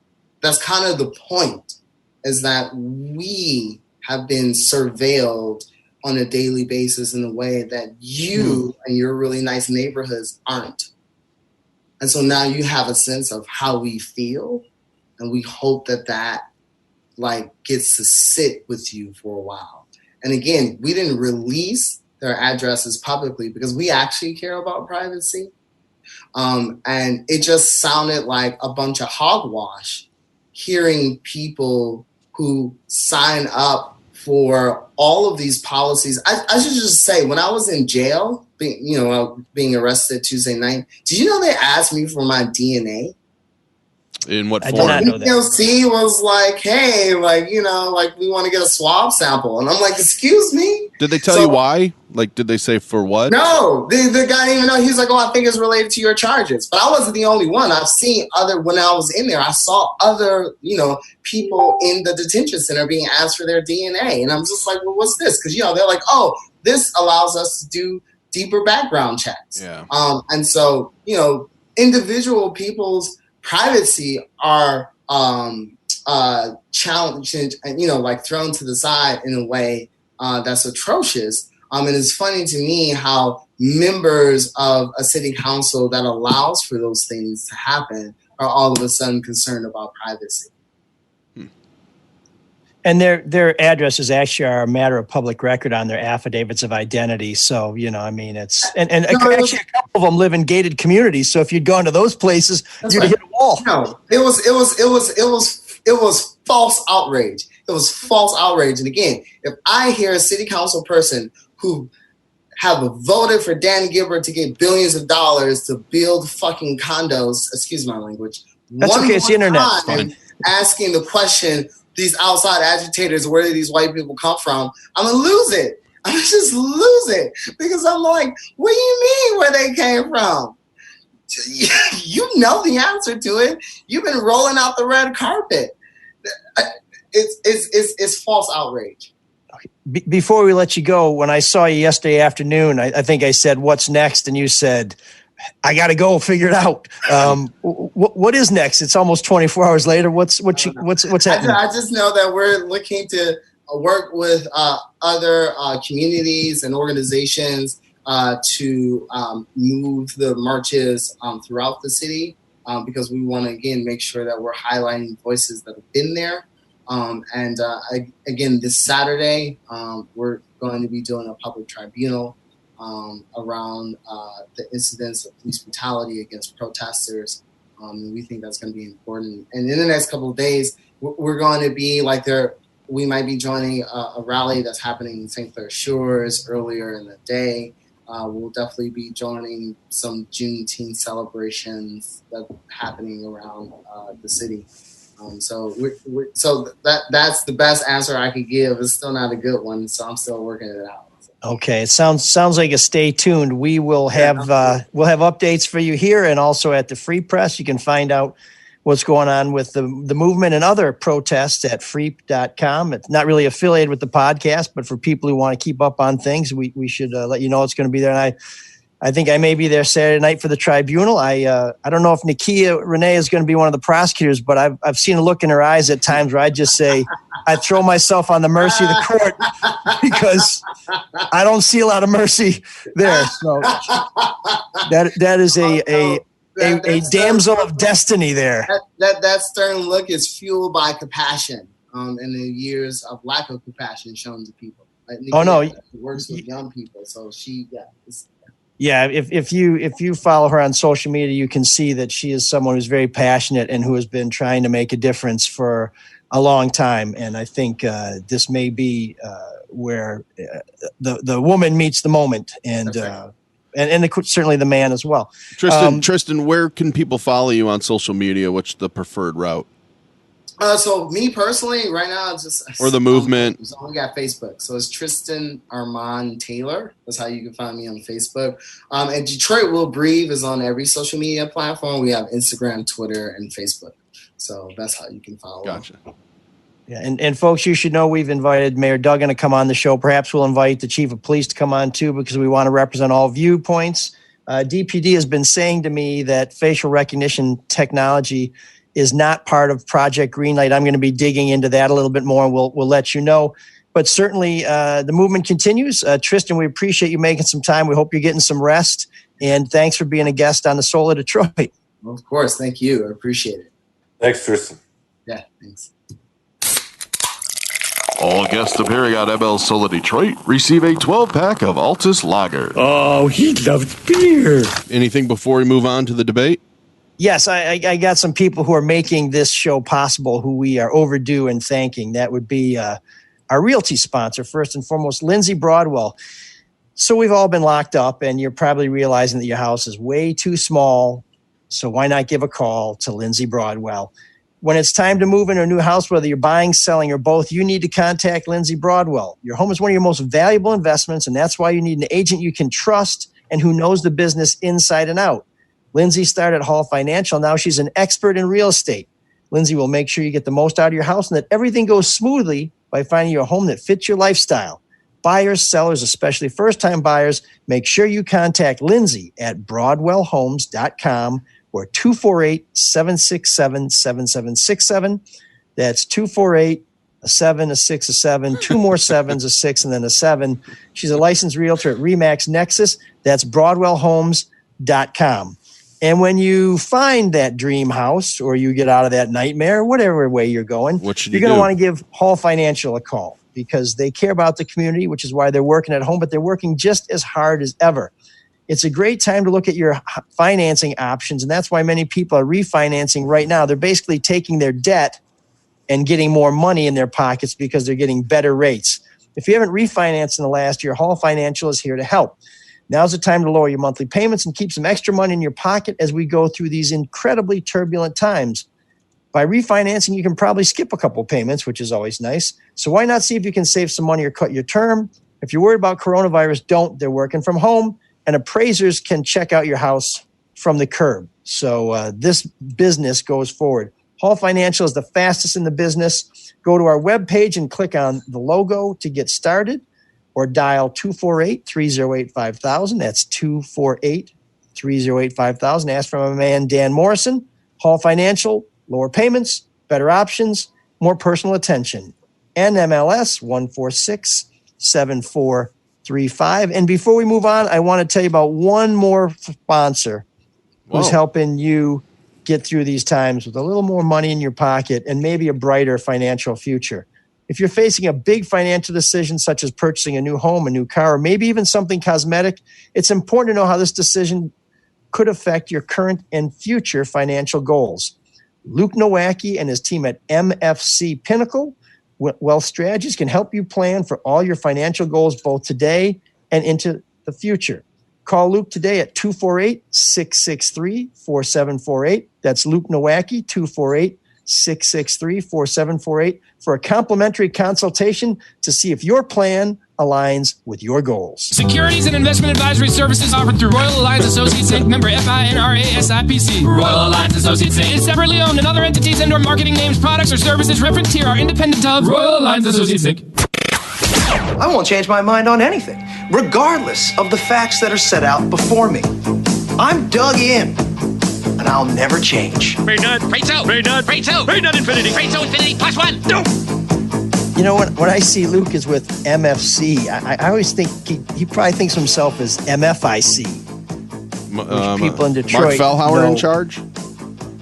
that's kind of the point, is that we have been surveilled on a daily basis in a way that you and your really nice neighborhoods aren't. And so now you have a sense of how we feel, and we hope that gets to sit with you for a while. And again, we didn't release their addresses publicly because we actually care about privacy. And it just sounded like a bunch of hogwash hearing people who sign up for all of these policies. I should just say, when I was in jail, being arrested Tuesday night, did you know they asked me for my DNA? In what form? I did not know that. EEOC was like, hey, we want to get a swab sample. And I'm like, excuse me? Did they tell you why? Did they say for what? No, the guy didn't even know. He's like, I think it's related to your charges. But I wasn't the only one. I've seen when I was in there, I saw other, people in the detention center being asked for their DNA. And I'm just like, well, what's this? Because, they're like, oh, this allows us to do deeper background checks. Yeah. And so, individual people's privacy are challenged and thrown to the side in a way that's atrocious. And it's funny to me how members of a city council that allows for those things to happen are all of a sudden concerned about privacy. And their addresses actually are a matter of public record on their affidavits of identity. So, it's actually a couple of them live in gated communities. So if you'd gone to those places, you'd hit a wall. No, it was false outrage. It was false outrage. And again, if I hear a city council person who have voted for Dan Gilbert to get billions of dollars to build fucking condos, excuse my language. That's okay. It's the internet. It's fine. Asking the question, these outside agitators, where do these white people come from? I'm going to lose it. I'm going to just lose it because I'm like, what do you mean where they came from? You know the answer to it. You've been rolling out the red carpet. It's false outrage. Before we let you go, when I saw you yesterday afternoon, I think I said, what's next? And you said, I got to go figure it out. What is next? It's almost 24 hours later. What's happening? I just know that we're looking to work with other communities and organizations to move the marches throughout the city because we want to, again, make sure that we're highlighting voices that have been there. Again, this Saturday, we're going to be doing a public tribunal around the incidents of police brutality against protesters. And we think that's going to be important. And in the next couple of days, we're going to be we might be joining a rally that's happening in St. Clair Shores earlier in the day. We'll definitely be joining some Juneteenth celebrations that are happening around the city. So that's the best answer I could give. It's still not a good one, so I'm still working it out. Okay, it sounds like a stay tuned. We will have we'll have updates for you here and also at the Free Press. You can find out what's going on with the movement and other protests at freep.com. It's not really affiliated with the podcast, but for people who want to keep up on things, we should let you know it's going to be there. And I think I may be there Saturday night for the tribunal. I don't know if Nakia Renee is going to be one of the prosecutors, but I've seen a look in her eyes at times where I just say, I throw myself on the mercy of the court because I don't see a lot of mercy there. So that is a damsel of destiny there. That stern look is fueled by compassion, and the years of lack of compassion shown to people. Like Nakia works with young people, so if you follow her on social media, you can see that she is someone who's very passionate and who has been trying to make a difference for a long time. And I think this may be where the woman meets the moment, and certainly the man as well. Tristan, where can people follow you on social media? What's the preferred route? So me personally, right now, it's just or the movement. So we got Facebook, so it's Tristan Armand Taylor. That's how you can find me on Facebook. And Detroit Will Breathe is on every social media platform. We have Instagram, Twitter, and Facebook. So that's how you can follow. Gotcha. Yeah, and folks, you should know we've invited Mayor Duggan to come on the show. Perhaps we'll invite the chief of police to come on too, because we want to represent all viewpoints. DPD has been saying to me that facial recognition technology is not part of Project Greenlight. I'm going to be digging into that a little bit more, and we'll let you know. But certainly the movement continues. Tristan, we appreciate you making some time. We hope you're getting some rest. And thanks for being a guest on the Soul of Detroit. Well, of course. Thank you. I appreciate it. Thanks, Tristan. Yeah, thanks. All guests appearing on ML Soul of Detroit receive a 12-pack of Altus Lager. Oh, he loves beer. Anything before we move on to the debate? Yes, I got some people who are making this show possible who we are overdue in thanking. That would be our realty sponsor, first and foremost, Lindsay Broadwell. So we've all been locked up, and you're probably realizing that your house is way too small. So why not give a call to Lindsay Broadwell? When it's time to move into a new house, whether you're buying, selling, or both, you need to contact Lindsay Broadwell. Your home is one of your most valuable investments, and that's why you need an agent you can trust and who knows the business inside and out. Lindsay started Hall Financial. Now she's an expert in real estate. Lindsay will make sure you get the most out of your house and that everything goes smoothly by finding you a home that fits your lifestyle. Buyers, sellers, especially first-time buyers, make sure you contact Lindsay at BroadwellHomes.com or 248-767-7767. That's 248 a 7, a 6, a 7, two more 7s, a 6, and then a 7. She's a licensed realtor at RE/MAX Nexus. That's BroadwellHomes.com. And when you find that dream house or you get out of that nightmare, whatever way you're going, you're going to want to give Hall Financial a call because they care about the community, which is why they're working at home, but they're working just as hard as ever. It's a great time to look at your financing options, and that's why many people are refinancing right now. They're basically taking their debt and getting more money in their pockets because they're getting better rates. If you haven't refinanced in the last year, Hall Financial is here to help. Now's the time to lower your monthly payments and keep some extra money in your pocket as we go through these incredibly turbulent times. By refinancing, you can probably skip a couple payments, which is always nice. So why not see if you can save some money or cut your term? If you're worried about coronavirus, don't. They're working from home, and appraisers can check out your house from the curb. So this business goes forward. Hall Financial is the fastest in the business. Go to our webpage and click on the logo to get started, or dial 248-308-5000. That's 248-308-5000. Ask for my man, Dan Morrison. Hall Financial, lower payments, better options, more personal attention. NMLS 1467435. And before we move on, I want to tell you about one more sponsor who's helping you get through these times with a little more money in your pocket and maybe a brighter financial future. If you're facing a big financial decision, such as purchasing a new home, a new car, or maybe even something cosmetic, it's important to know how this decision could affect your current and future financial goals. Luke Nowacki and his team at MFC Pinnacle Wealth Strategies can help you plan for all your financial goals both today and into the future. Call Luke today at 248-663-4748. That's Luke Nowacki, 248-663-4748 for a complimentary consultation to see if your plan aligns with your goals. Securities and investment advisory services offered through Royal Alliance Associates Inc. Member FINRA SIPC. Royal Alliance Associates Inc. is separately owned, and other entities and/or marketing names, products, or services referenced here are independent of Royal Alliance Associates Inc. I won't change my mind on anything. regardless of the facts that are set out before me. I'm dug in, and I'll never change. Very nut. Pray two. Very nut. Pray two. Very nut infinity. Pray two infinity plus one. No. You know, when I see Luke is with MFC, I always think he probably thinks of himself as MFIC. People in Detroit. Mark Fellhauer in charge?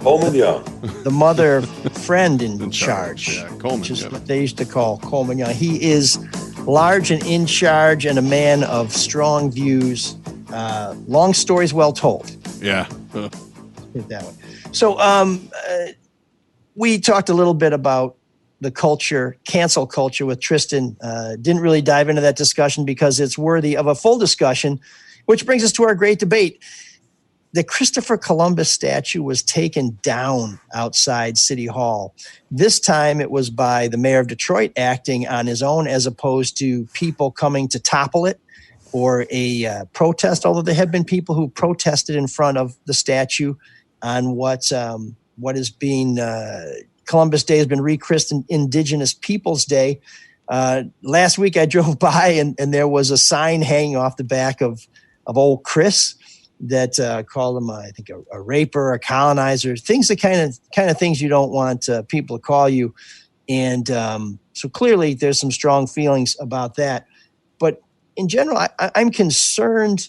Coleman Young. The mother friend in charge. Yeah, Coleman, which is what they used to call Coleman Young. He is large and in charge and a man of strong views. Long stories well told. Yeah. That one. So we talked a little bit about the culture, cancel culture with Tristan. Didn't really dive into that discussion because it's worthy of a full discussion, which brings us to our great debate. The Christopher Columbus statue was taken down outside City Hall. This time it was by the mayor of Detroit acting on his own as opposed to people coming to topple it or a protest, although there have been people who protested in front of the statue on what is being Columbus Day has been rechristened Indigenous Peoples Day. Last week I drove by and there was a sign hanging off the back of old Chris that called him, I think, a raper, a colonizer, things that kind of things you don't want people to call you. And so clearly there's some strong feelings about that. But in general, I'm concerned,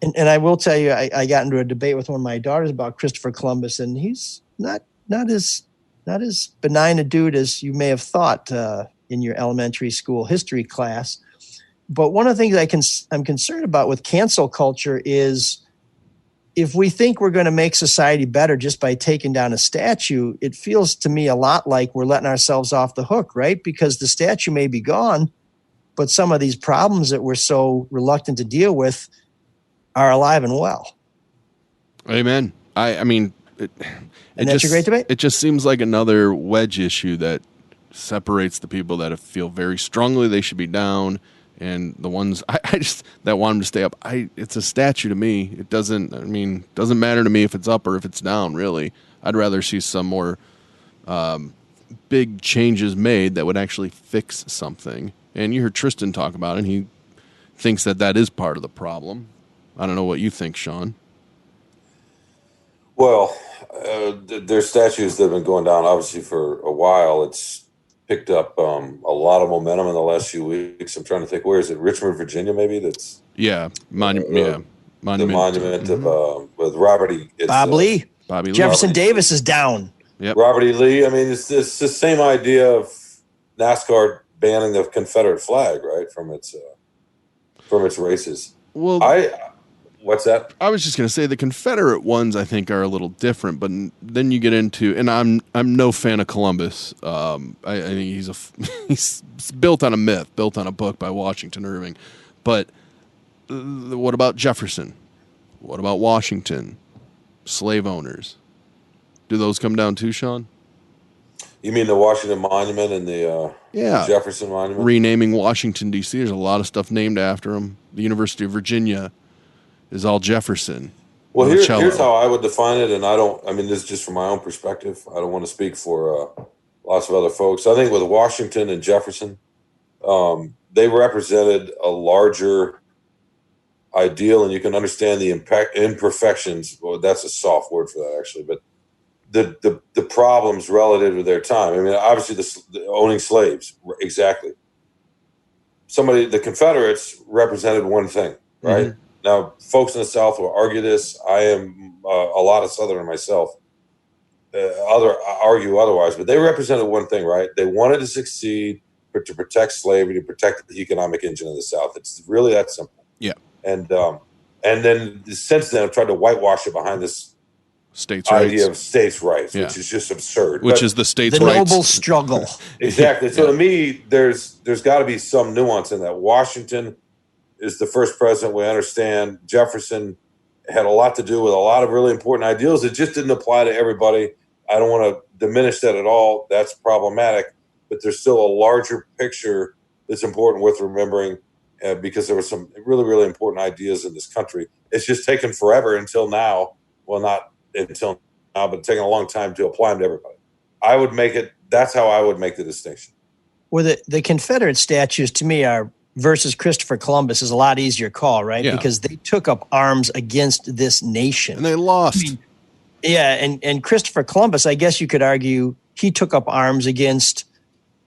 and I will tell you, I got into a debate with one of my daughters about Christopher Columbus, and he's not as benign a dude as you may have thought in your elementary school history class. But one of the things I'm concerned about with cancel culture is if we think we're going to make society better just by taking down a statue, it feels to me a lot like we're letting ourselves off the hook, right? Because the statue may be gone, but some of these problems that we're so reluctant to deal with are alive and well. Amen. I mean, and that's a great debate. It just seems like another wedge issue that separates the people that feel very strongly they should be down and the ones I just that want them to stay up. It's a statue to me. It doesn't matter to me if it's up or if it's down, really. I'd rather see some more big changes made that would actually fix something. And you heard Tristan talk about it, and he thinks that is part of the problem. I don't know what you think, Sean. Well, there's statues that have been going down, obviously, for a while. It's picked up a lot of momentum in the last few weeks. I'm trying to think, where is it? Richmond, Virginia, maybe? That's Monument. The monument of with Robert E. Bob Lee. Jefferson Davis is down. Yep. Robert E. Lee. I mean, it's the same idea of NASCAR banning the Confederate flag, right, from its races. Well, what's that? I was just going to say the Confederate ones I think are a little different, but then you get into, and I'm no fan of Columbus. I think he's built on a myth, built on a book by Washington Irving. But what about Jefferson? What about Washington? Slave owners. Do those come down too, Sean? You mean the Washington Monument and the Jefferson Monument? Renaming Washington, D.C. There's a lot of stuff named after him. The University of Virginia is all Jefferson. Well, here's how I would define it, and this is just from my own perspective. I don't want to speak for lots of other folks. I think with Washington and Jefferson, they represented a larger ideal, and you can understand the imperfections. Well, that's a soft word for that, actually, but the problems relative to their time. I mean, obviously, the owning slaves, exactly. The Confederates represented one thing, right? Mm-hmm. Now, folks in the South will argue this. I am a lot of Southerner myself. Argue otherwise, but they represented one thing, right? They wanted to succeed to protect slavery, to protect the economic engine of the South. It's really that simple. Yeah. And then since then, I've tried to whitewash it behind this states' idea rights. Of states' rights, which is just absurd. Which is the states' the rights. noble struggle. Exactly. So to me, there's got to be some nuance in that. Washington is the first president we understand. Jefferson had a lot to do with a lot of really important ideals. It just didn't apply to everybody. I don't want to diminish that at all. That's problematic. But there's still a larger picture that's important worth remembering because there were some really, really important ideas in this country. It's just taken forever until now. Well, not until now, but taking a long time to apply them to everybody. That's how I would make the distinction. Well, the Confederate statues to me are versus Christopher Columbus is a lot easier call, right? Yeah. Because they took up arms against this nation. And they lost. And Christopher Columbus, I guess you could argue, he took up arms against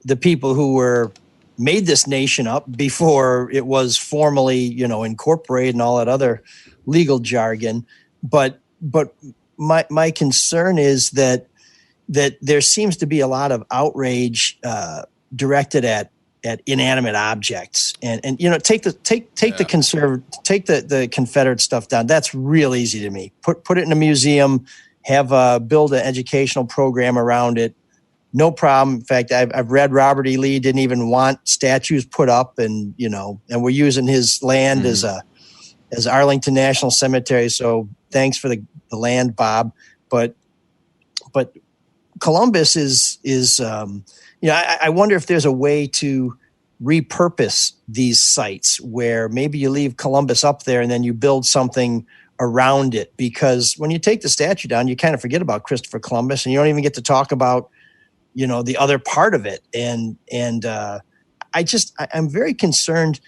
the people who made this nation up before it was formally, incorporated and all that other legal jargon. But my concern is that there seems to be a lot of outrage directed at inanimate objects, and take the Confederate stuff down. That's real easy to me. Put it in a museum, build an educational program around it. No problem. In fact, I've read Robert E. Lee didn't even want statues put up, and we're using his land as Arlington National Cemetery. So thanks for the land, Bob. But Columbus is I wonder if there's a way to repurpose these sites where maybe you leave Columbus up there and then you build something around it, because when you take the statue down, you kind of forget about Christopher Columbus and you don't even get to talk about the other part of it. And I'm very concerned,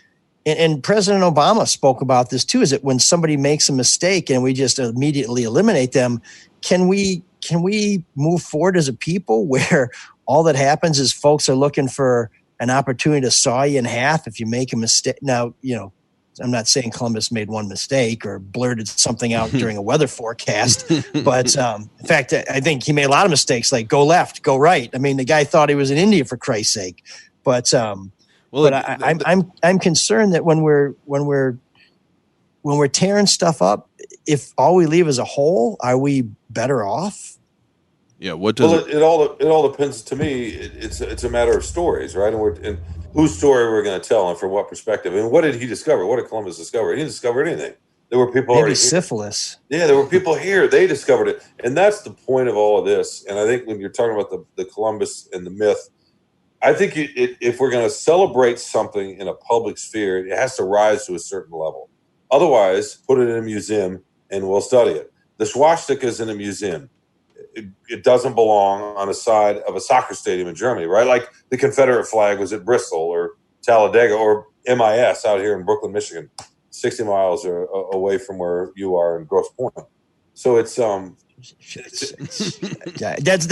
and President Obama spoke about this too, is that when somebody makes a mistake and we just immediately eliminate them, can we move forward as a people where all that happens is folks are looking for an opportunity to saw you in half if you make a mistake? Now, I'm not saying Columbus made one mistake or blurted something out during a weather forecast, but in fact, I think he made a lot of mistakes, like go left, go right. I mean, the guy thought he was in India, for Christ's sake. But I'm concerned that when we're tearing stuff up, if all we leave is a hole, are we better off? Yeah. What does it all depends to me. It's a matter of stories, right? And whose story we're going to tell and from what perspective. And what did he discover? What did Columbus discover? He didn't discover anything. There were people maybe syphilis. Yeah, there were people here. They discovered it. And that's the point of all of this. And I think when you're talking about the Columbus and the myth, I think if we're going to celebrate something in a public sphere, it has to rise to a certain level. Otherwise, put it in a museum and we'll study it. The swastika is in a museum. It doesn't belong on the side of a soccer stadium in Germany, right? Like the Confederate flag was at Bristol or Talladega or MIS out here in Brooklyn, Michigan, 60 miles away from where you are in Grosse Pointe. So it's that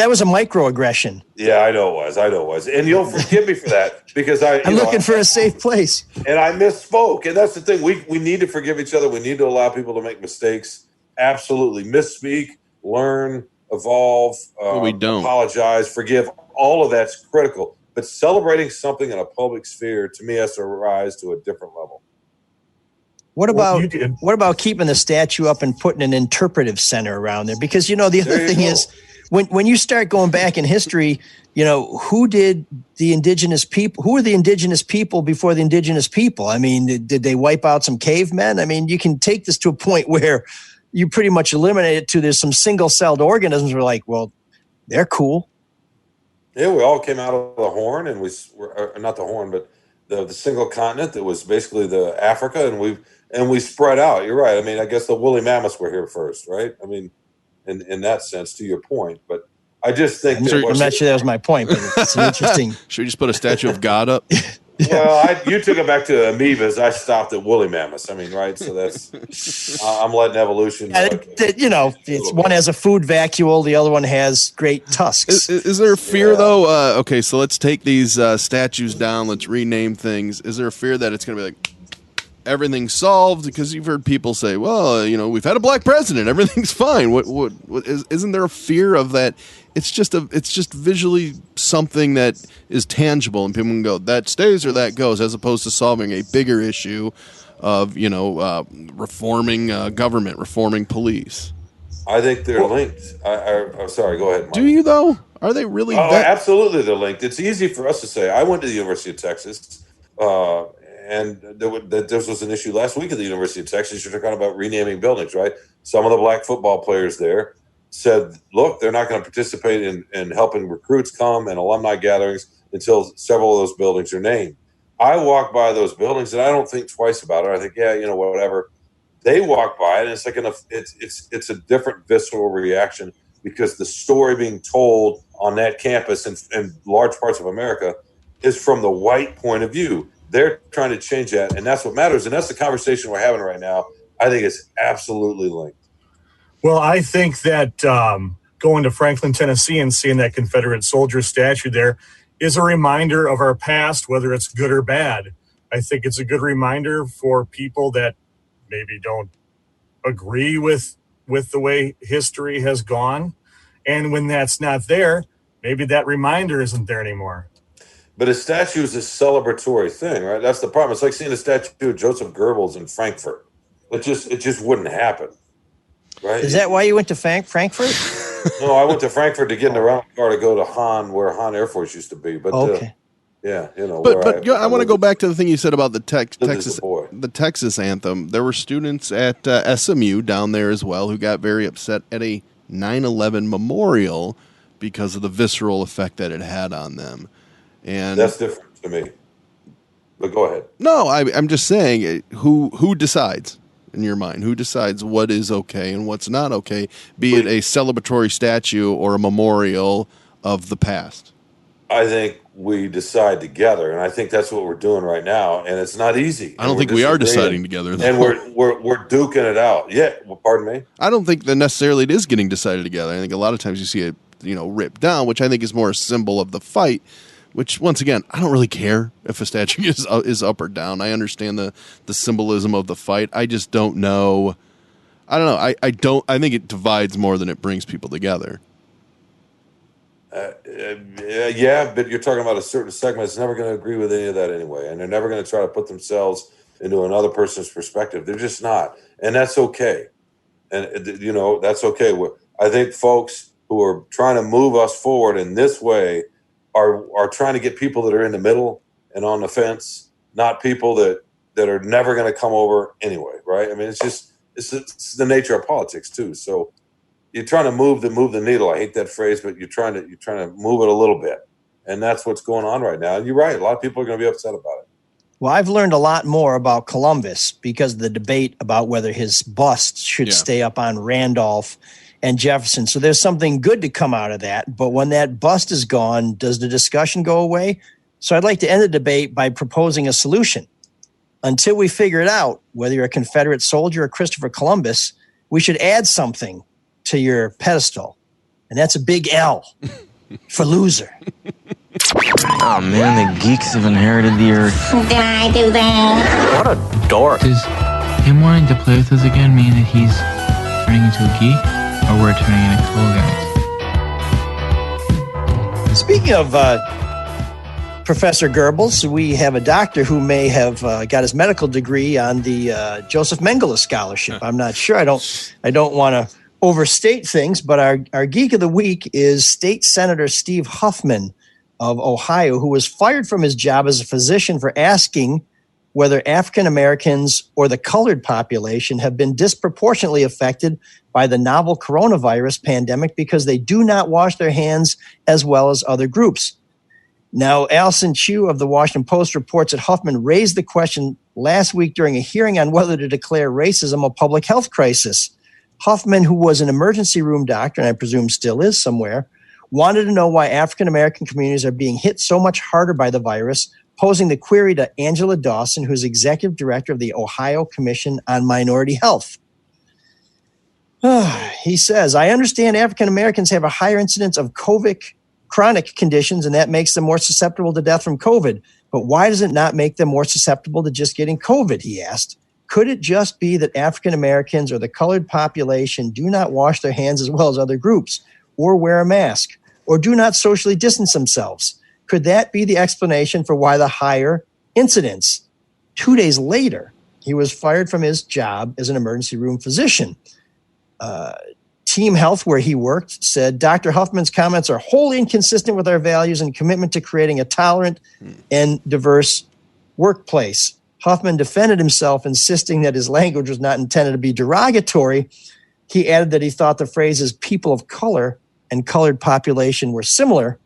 was a microaggression. Yeah, I know it was. And you'll forgive me for that because I'm looking for a safe place. And I misspoke. And that's the thing. We need to forgive each other. We need to allow people to make mistakes. Absolutely. Misspeak, learn, evolve, we don't apologize, forgive. All of that's critical. But celebrating something in a public sphere, to me, has to rise to a different level. What about keeping the statue up and putting an interpretive center around there? Because, the other thing is when you start going back in history, who are the indigenous people before the indigenous people? I mean, did they wipe out some cavemen? I mean, you can take this to a point where you pretty much eliminate it to there's some single-celled organisms. We're like, well, they're cool. Yeah, we all came out of the Horn, and not the Horn, but the single continent that was basically the Africa, and we spread out. You're right. I mean, I guess the woolly mammoths were here first, right? I mean, in that sense, to your point. But I just think I'm not sure that was my point, but it's an interesting. Should we just put a statue of God up? Well, you took it back to amoebas. I stopped at woolly mammoths. I mean, right? So that's I'm letting evolution. It's one has a food vacuole, the other one has great tusks. Is there a fear though? Okay, so let's take these statues down. Let's rename things. Is there a fear that it's going to be like everything's solved? Because you've heard people say, "Well, we've had a black president. Everything's fine." What isn't there a fear of that? It's just visually something that is tangible, and people can go, that stays or that goes, as opposed to solving a bigger issue of reforming government, reforming police. I think they're linked. I'm sorry. Go ahead, Mike. Do you though? Are they really? Absolutely, they're linked. It's easy for us to say. I went to the University of Texas, and this was an issue last week at the University of Texas. You're talking about renaming buildings, right? Some of the black football players there said, look, they're not going to participate in helping recruits come and alumni gatherings until several of those buildings are named. I walk by those buildings and I don't think twice about it. I think, whatever. They walk by it and it's like it's a different visceral reaction because the story being told on that campus and large parts of America is from the white point of view. they're trying to change that, and that's what matters. And that's the conversation we're having right now. I think it's absolutely linked. Well, I think that going to Franklin, Tennessee and seeing that Confederate soldier statue there is a reminder of our past, whether it's good or bad. I think it's a good reminder for people that maybe don't agree with the way history has gone. And when that's not there, maybe that reminder isn't there anymore. But a statue is a celebratory thing, right? That's the problem. It's like seeing a statue of Joseph Goebbels in Frankfurt. It just wouldn't happen, right? Is that why you went to Frankfurt? No, I went to Frankfurt to get in the rental car to go to Hahn, where Hahn Air Force used to be. But okay. Yeah, you know. But I want to go back to the thing you said about the Texas anthem. There were students at SMU down there as well who got very upset at a 9/11 memorial because of the visceral effect that it had on them. And that's different to me. But go ahead. No, I'm just saying, who decides in your mind? Who decides what is okay and what's not okay? Be it a celebratory statue or a memorial of the past. I think we decide together, and I think that's what we're doing right now. And it's not easy. I don't think we are deciding together, though. And we're duking it out. Yeah, well, pardon me. I don't think that necessarily it is getting decided together. I think a lot of times you see it, ripped down, which I think is more a symbol of the fight. Which, once again, I don't really care if a statue is up or down. I understand the symbolism of the fight. I just don't know. I don't know. I think it divides more than it brings people together. Yeah, but you're talking about a certain segment that's never going to agree with any of that anyway, and they're never going to try to put themselves into another person's perspective. They're just not, and that's okay. And that's okay. I think folks who are trying to move us forward in this way are trying to get people that are in the middle and on the fence, not people that are never going to come over anyway, right? I mean, it's the nature of politics too. So you're trying to move the needle. I hate that phrase, but you're trying to move it a little bit, and that's what's going on right now. And you're right; a lot of people are going to be upset about it. Well, I've learned a lot more about Columbus because of the debate about whether his bust should stay up on Randolph and Jefferson. So there's something good to come out of that. But when that bust is gone, does the discussion go away? So I'd like to end the debate by proposing a solution. Until we figure it out, whether you're a Confederate soldier or Christopher Columbus, we should add something to your pedestal. And that's a big L for loser. Oh man, the geeks have inherited the earth. Did I do that? What a dork. Does him wanting to play with us again mean that he's turning into a geek? Or we're turning into cool guys? Speaking of Professor Goebbels, we have a doctor who may have got his medical degree on the Joseph Mengele Scholarship. I'm not sure. I don't want to overstate things, but our Geek of the Week is State Senator Steve Huffman of Ohio, who was fired from his job as a physician for asking whether African Americans or the colored population have been disproportionately affected by the novel coronavirus pandemic because they do not wash their hands as well as other groups. Now, Allison Chu of the Washington Post reports that Huffman raised the question last week during a hearing on whether to declare racism a public health crisis. Huffman, who was an emergency room doctor, and I presume still is somewhere, wanted to know why African American communities are being hit so much harder by the virus, posing the query to Angela Dawson, who is executive director of the Ohio Commission on Minority Health. He says, I understand African Americans have a higher incidence of chronic conditions, and that makes them more susceptible to death from COVID. But why does it not make them more susceptible to just getting COVID, he asked. Could it just be that African Americans or the colored population do not wash their hands as well as other groups, or wear a mask, or do not socially distance themselves? Could that be the explanation for why the higher incidence? 2 days later, he was fired from his job as an emergency room physician. Team Health, where he worked, said Dr. Huffman's comments are wholly inconsistent with our values and commitment to creating a tolerant and diverse workplace. Huffman defended himself, insisting that his language was not intended to be derogatory. He added that he thought the phrases people of color and colored population were similar.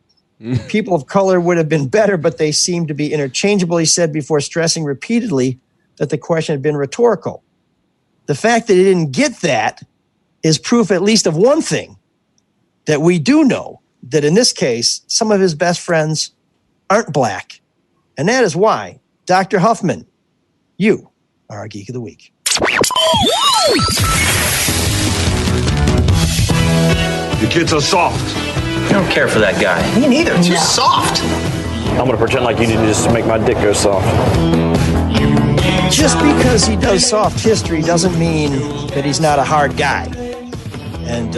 People of color would have been better, but they seemed to be interchangeable, he said, before stressing repeatedly that the question had been rhetorical. The fact that he didn't get that is proof at least of one thing, that we do know, that in this case, some of his best friends aren't black. And that is why Dr. Huffman, you are our Geek of the Week. You kids are soft. I don't care for that guy. Me neither. Too soft. I'm gonna pretend like you did just to make my dick go soft. Just because he does soft history doesn't mean that he's not a hard guy. And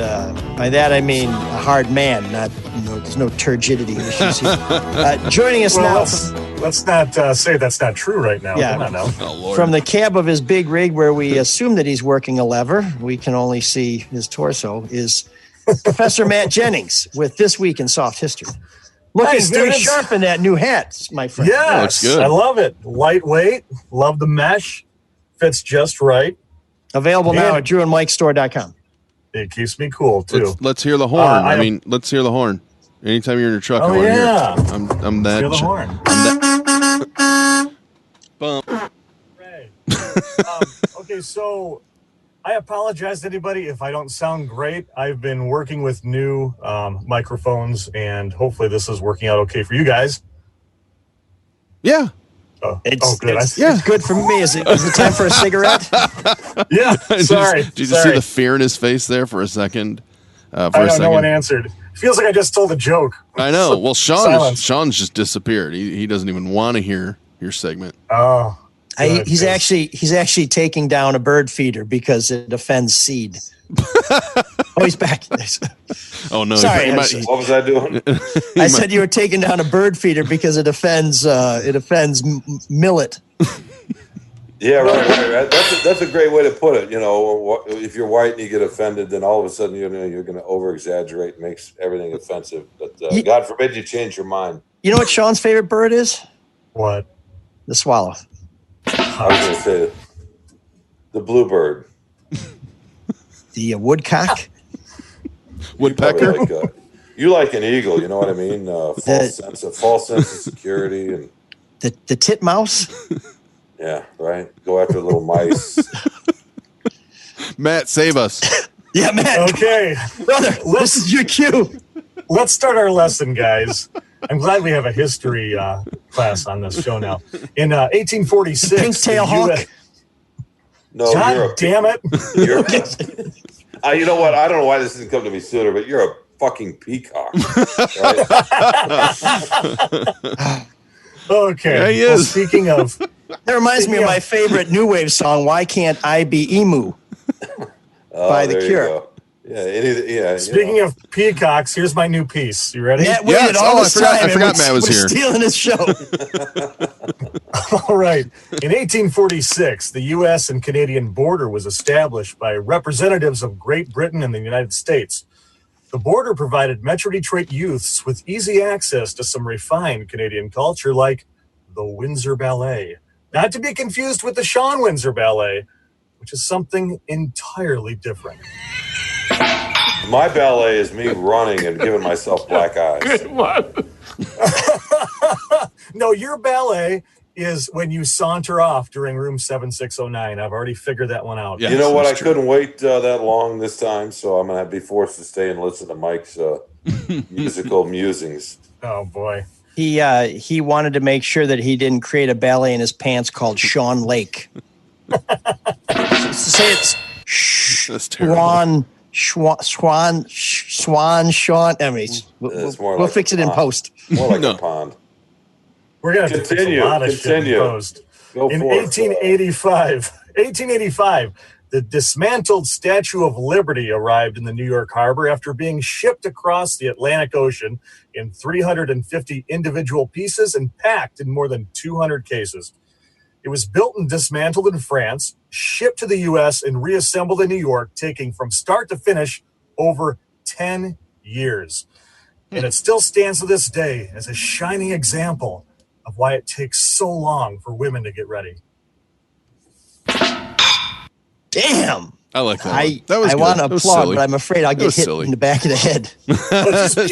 by that I mean a hard man, not, there's no turgidity issues here. Joining us now. Let's not say that's not true right now. Yeah. Come on now. From the cab of his big rig, where we assume that he's working a lever, we can only see his torso, is Professor Matt Jennings with This Week in Soft History. Looking very sharp in that new hat, my friend. Yes, looks good. I love it. Lightweight, love the mesh, fits just right. Available now at drewandmikestore.com. It keeps me cool, too. Let's hear the horn. Let's hear the horn. Anytime you're in your truck, I want to hear it. I'm that. Hear the horn. Bump. Right. Okay, so I apologize to anybody if I don't sound great. I've been working with new microphones, and hopefully this is working out okay for you guys. Yeah. It's good. It's good for me. Is it time for a cigarette? Yeah. Sorry. Did you see the fear in his face there for a second? No one answered. Feels like I just told a joke. I know. Well, Sean's just disappeared. He doesn't even want to hear your segment. Oh. He's actually taking down a bird feeder because it offends seed. Oh, he's back. Oh no! Sorry, what was I doing? I said you were taking down a bird feeder because it offends millet. Yeah, right. That's a great way to put it. You know, if you're white and you get offended, then all of a sudden you're going to over exaggerate and makes everything offensive. But God forbid you change your mind. You know what Sean's favorite bird is? What? The swallow. I was going to say the bluebird. The woodcock. Woodpecker. You like an eagle, you know what I mean? False sense of security and the titmouse. Yeah, right. Go after little mice. Matt, save us. Yeah, Matt. Okay, brother. This is your cue. Let's start our lesson, guys. I'm glad we have a history class on this show now. In 1846, pink tail hawk. No, God damn it! You know what? I don't know why this didn't come to me sooner, but you're a fucking peacock. Right? Okay. Yeah, he is. Well, speaking of, that reminds me of my favorite new wave song. Why Can't I Be Emu? By The Cure. Yeah. Speaking of peacocks, here's my new piece. You ready? Matt waited all this time. I forgot Matt was here. Stealing his show. All right. In 1846, the U.S. and Canadian border was established by representatives of Great Britain and the United States. The border provided Metro Detroit youths with easy access to some refined Canadian culture like the Windsor Ballet. Not to be confused with the Shawn Windsor Ballet, which is something entirely different. My ballet is me running and giving myself black eyes. Good one. No, your ballet is when you saunter off during room 7609. I've already figured that one out. Yes, you know what? I couldn't wait that long this time, so I'm going to be forced to stay and listen to Mike's musical musings. Oh, boy. He wanted to make sure that he didn't create a ballet in his pants called Sean Lake. Say it's That's terrible. Sean. I mean, we'll fix it in post. More like a pond. We're going to have to fix a lot of shit in post. In 1885, the dismantled Statue of Liberty arrived in the New York harbor after being shipped across the Atlantic Ocean in 350 individual pieces and packed in more than 200 cases. It was built and dismantled in France, shipped to the U.S., and reassembled in New York, taking from start to finish over 10 years. And it still stands to this day as a shining example of why it takes so long for women to get ready. Damn. I like that. I want to applaud, but I'm afraid I'll get hit in the back of the head.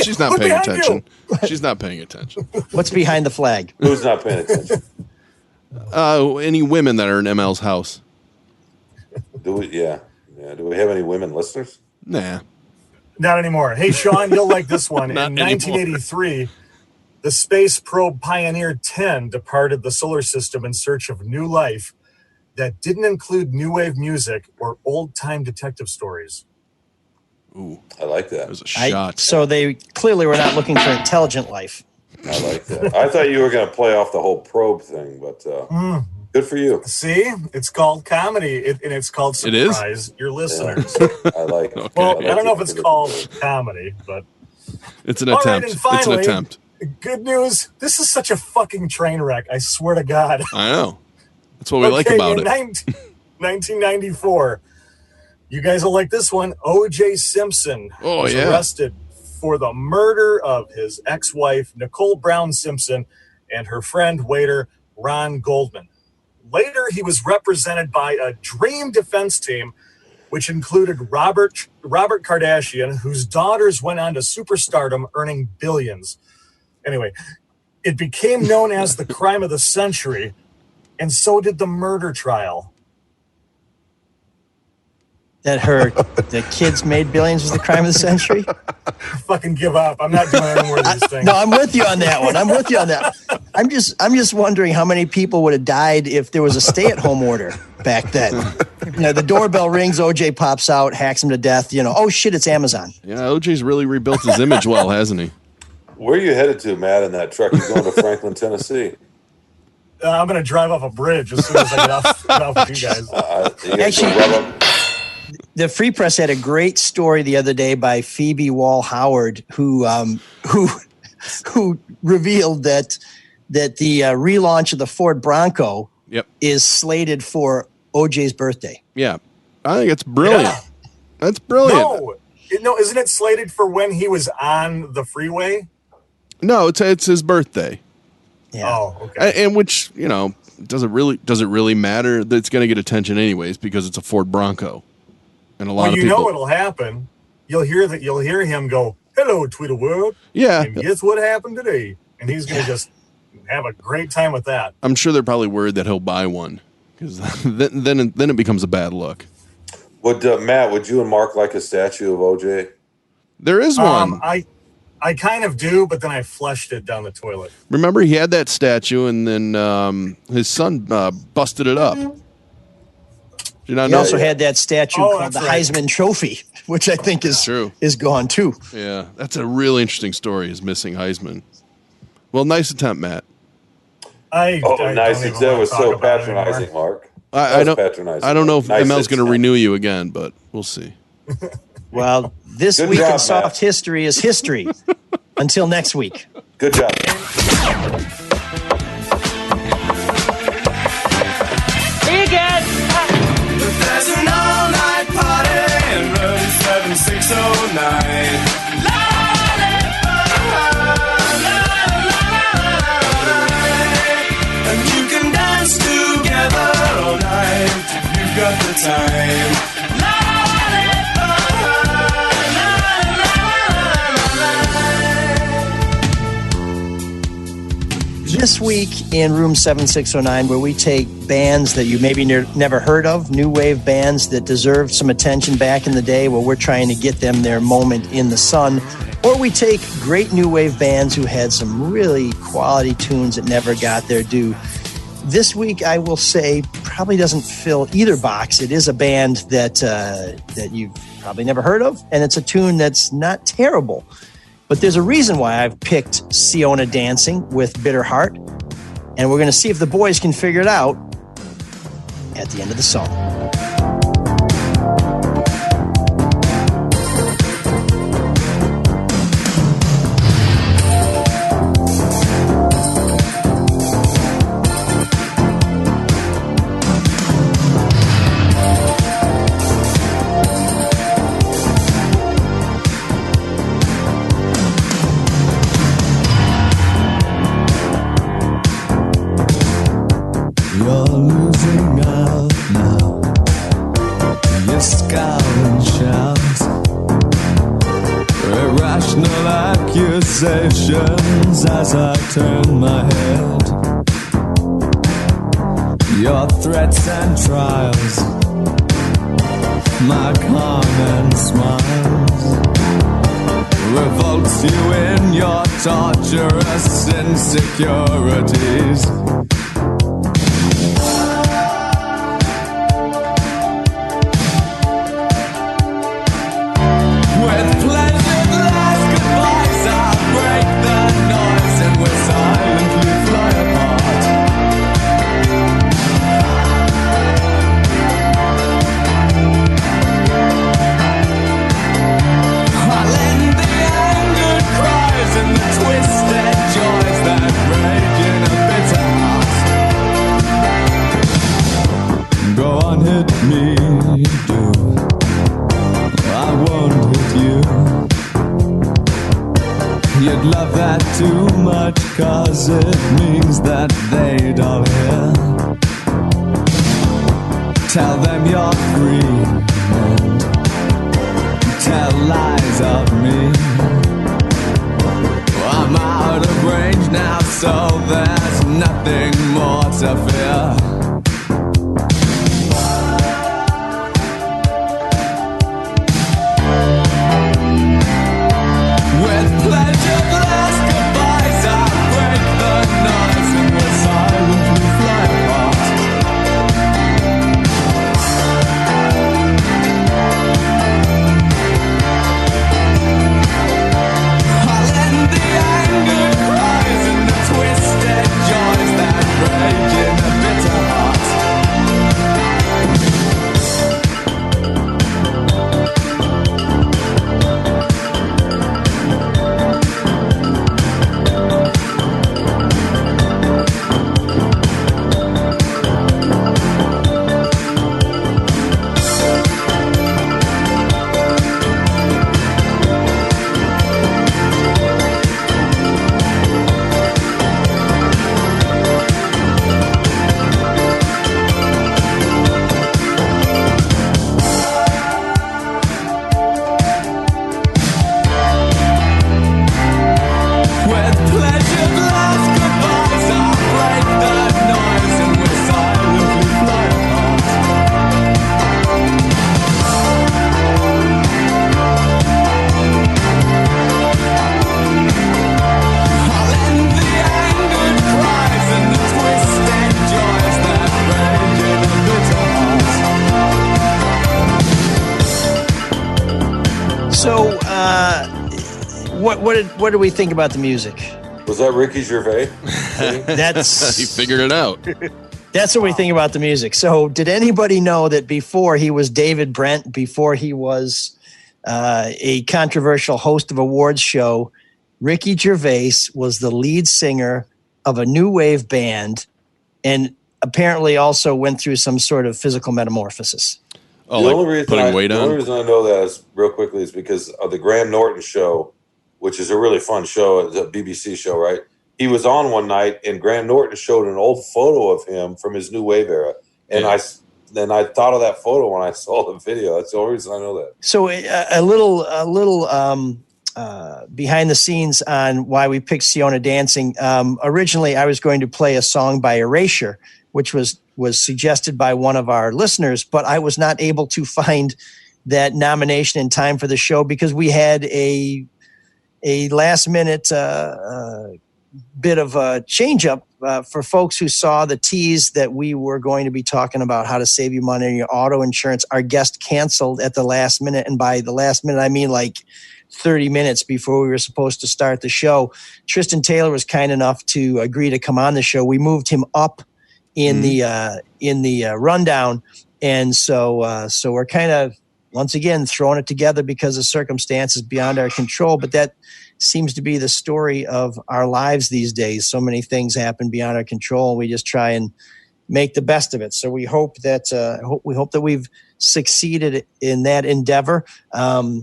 She's not paying attention. She's not paying attention. What's behind the flag? Who's not paying attention? Any women that are in ML's house. Do we have any women listeners? Nah. Not anymore. Hey, Sean, you'll like this one. In 1983, The space probe Pioneer 10 departed the solar system in search of new life that didn't include new wave music or old-time detective stories. Ooh, I like that. That was a shot. So they clearly were not looking for intelligent life. I like that. I thought you were going to play off the whole probe thing, but good for you. See, it's called comedy, and it's called It is? surprise your listeners. I like it. Well, like I don't know it. if it's called comedy, but It's an All right, attempt. and finally, It's an attempt. good news. This is such a fucking train wreck. I swear to God. I know. That's what we like about in it. 1994. You guys will like this one. O.J. Simpson was arrested for the murder of his ex-wife, Nicole Brown Simpson, and her friend, waiter, Ron Goldman. Later, he was represented by a dream defense team, which included Robert Kardashian, whose daughters went on to superstardom, earning billions. Anyway, it became known as the crime of the century, and so did the murder trial. That the kids made billions was the crime of the century? Fucking give up. I'm not doing any more of these things. No, I'm with you on that one. I'm with you on that. I'm just wondering how many people would have died if there was a stay-at-home order back then. The doorbell rings, OJ pops out, hacks him to death. Oh shit, it's Amazon. Yeah, OJ's really rebuilt his image well, hasn't he? Where are you headed to, Matt, in that truck? You're going to Franklin, Tennessee. I'm going to drive off a bridge as soon as I get off with you guys. Actually, the Free Press had a great story the other day by Phoebe Wall-Howard, who revealed that the relaunch of the Ford Bronco is slated for OJ's birthday. Yeah, I think it's brilliant. Yeah. That's brilliant. No, isn't it slated for when he was on the freeway? No, it's his birthday. Yeah. Oh, okay. And which does it really matter that it's going to get attention anyways because it's a Ford Bronco, and a lot of people. It'll happen. You'll hear him go, "Hello, Twitter world." Yeah. And guess what happened today? And he's going to just have a great time with that. I'm sure they're probably worried that he'll buy one because then it becomes a bad look. Matt, would you and Mark like a statue of OJ? There is one. I kind of do, but then I flushed it down the toilet. Remember, he had that statue, and then his son busted it up. Did you not he know? Also had that statue called the right. Heisman Trophy, which I think is gone too. Yeah, that's a really interesting story. Is missing Heisman. Well, nice attempt, Matt. Nice. That was so patronizing, Mark. I don't know if nice ML's going to renew you again, but we'll see. Well, this Good week job, in soft Matt. history is history. Until next week. Good job. There's an all-night party in room 7609. And you can dance together all night if you've got the time. This week in room 7609, where we take bands that you maybe never heard of, new wave bands that deserved some attention back in the day, where we're trying to get them their moment in the sun, or we take great new wave bands who had some really quality tunes that never got their due. This week, I will say, probably doesn't fill either box. It is a band that you've probably never heard of, and it's a tune that's not terrible. But there's a reason why I've picked Siona Dancing with Bitter Heart, and we're going to see if the boys can figure it out at the end of the song. You're losing out now. Your scowling shouts, irrational accusations as I turn my head. Your threats and trials, my calm and smiles, revolts you in your torturous insecurities. With pleasure last goodbyes, I'll break the noise and we'll silently fly apart. I'll end the angered cries and the twisted joys that rage in a bitter heart. Go on, hit me, do. I won't hit you. You'd love that too much, 'cause it means that they'd all hear. Tell them you're free and tell lies of me. I'm out of range now, so there's nothing more to fear. With pleasure last goodbyes, I'll break the noise and we'll silently fly apart. I'll end the angered cries and the twisted joys that rage in a bitter heart. With pleasure last goodbyes, I'll break the noise and we'll silently fly apart. I'll end the angered cries and the twisted joys that rage in a bitter heart. So, what do we think about the music? Was that Ricky Gervais? That's He figured it out. That's what we think about the music. So, did anybody know that before he was David Brent, before he was a controversial host of awards show, Ricky Gervais was the lead singer of a new wave band, and apparently also went through some sort of physical metamorphosis. Oh, The like only reason putting I, weight the on? only reason I know that is real quickly is because of the Graham Norton show, which is a really fun show, the BBC show, right? He was on one night, and Graham Norton showed an old photo of him from his new wave era, and I thought of that photo when I saw the video. That's the only reason I know that. So a little behind the scenes on why we picked Siona Dancing. Originally, I was going to play a song by Erasure, which was suggested by one of our listeners, but I was not able to find that nomination in time for the show because we had a last minute bit of a change up for folks who saw the tease that we were going to be talking about how to save you money on your auto insurance. Our guest canceled at the last minute. And by the last minute, I mean like 30 minutes before we were supposed to start the show. Tristan Taylor was kind enough to agree to come on the show. We moved him up in the rundown. And so we're kind of, once again, throwing it together because of circumstances beyond our control. But that seems to be the story of our lives these days. So many things happen beyond our control. We just try and make the best of it. So we hope that we've succeeded in that endeavor.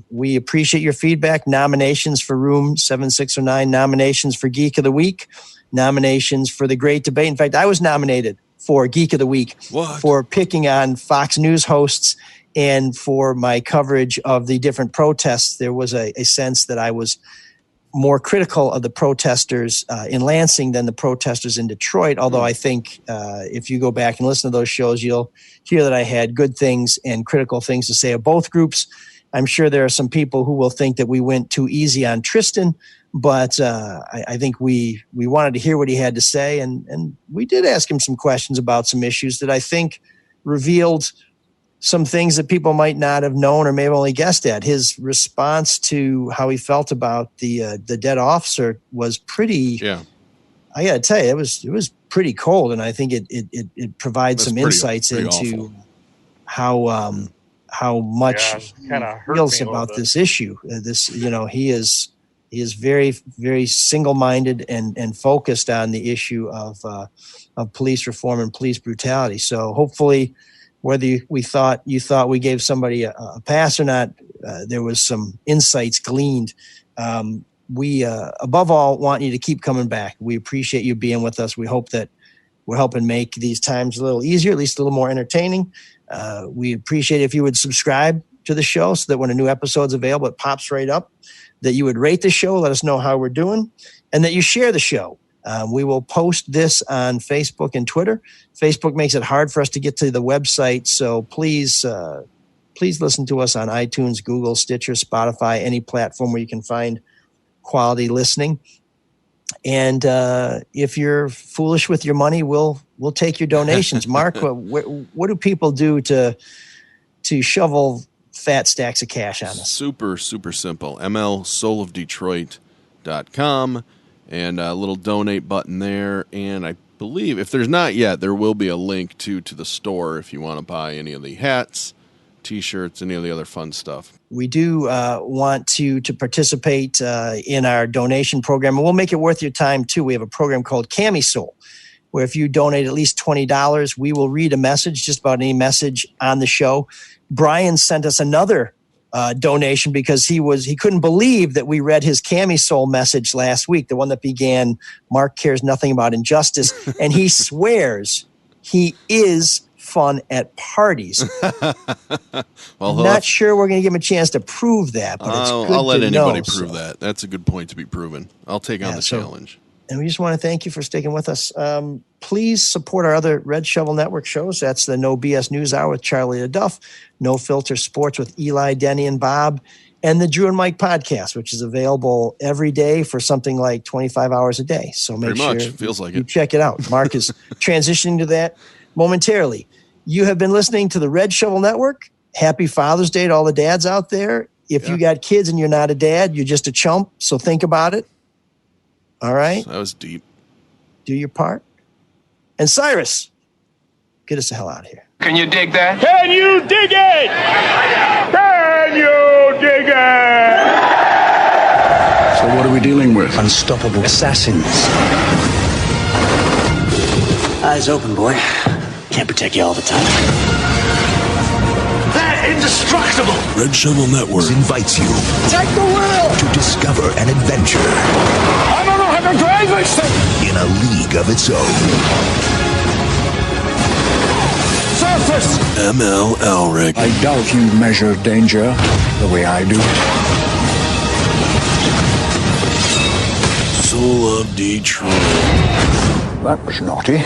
We appreciate your feedback. Nominations for Room 7609, nominations for Geek of the Week, nominations for the Great Debate. In fact, I was nominated for Geek of the Week for picking on Fox News hosts and for my coverage of the different protests. There was a sense that I was more critical of the protesters in Lansing than the protesters in Detroit. Although I think if you go back and listen to those shows, you'll hear that I had good things and critical things to say of both groups. I'm sure there are some people who will think that we went too easy on Tristan, but I think we wanted to hear what he had to say, and we did ask him some questions about some issues that I think revealed some things that people might not have known or may have only guessed at. His response to how he felt about the dead officer was pretty. Yeah, I got to tell you, it was pretty cold, and I think it provides some insights into how much he feels about this issue. He is very, very single-minded and focused on the issue of police reform and police brutality. So hopefully, whether you thought we gave somebody a pass or not, there was some insights gleaned. We above all want you to keep coming back. We appreciate you being with us. We hope that we're helping make these times a little easier, at least a little more entertaining. We appreciate if you would subscribe to the show so that when a new episode's available, it pops right up, that you would rate the show, let us know how we're doing, and that you share the show. We will post this on Facebook and Twitter. Facebook makes it hard for us to get to the website, so please listen to us on iTunes, Google, Stitcher, Spotify, any platform where you can find quality listening. And if you're foolish with your money, we'll take your donations. Mark, what do people do to shovel fat stacks of cash on us? Super, super simple. mlsoulofdetroit.com and a little donate button there. And I believe, if there's not yet, there will be a link to the store if you want to buy any of the hats, T-shirts, any of the other fun stuff. We do want to participate in our donation program, and we'll make it worth your time too. We have a program called Camisole, where if you donate at least $20, we will read a message, just about any message on the show. Brian sent us another donation because he couldn't believe that we read his Camisole message last week, the one that began, "Mark cares nothing about injustice," and he swears he is fun at parties. Well, not sure we're going to give him a chance to prove that, but it's good I'll let to anybody know, prove that. That's a good point to be proven. I'll take on the challenge. And we just want to thank you for sticking with us. Please support our other Red Shovel Network shows. That's the No BS News Hour with Charlie LaDuff, No Filter Sports with Eli, Denny, and Bob, and the Drew and Mike podcast, which is available every day for something like 25 hours a day. So make sure feels like you check it out. Mark is transitioning to that momentarily. You have been listening to the Red Shovel Network. Happy Father's Day to all the dads out there. If you got kids and you're not a dad, you're just a chump. So think about it. All right? That was deep. Do your part. And Cyrus, get us the hell out of here. Can you dig that? Can you dig it? Can you dig it? So what are we dealing with? Unstoppable assassins. Eyes open, boy. Can't protect you all the time. They're indestructible! Red Shovel Network invites you Take the world! to discover an adventure I don't know how to drive this thing! in a league of its own. Surface! ML Elric. I doubt you measure danger the way I do. Soul of Detroit. That was naughty.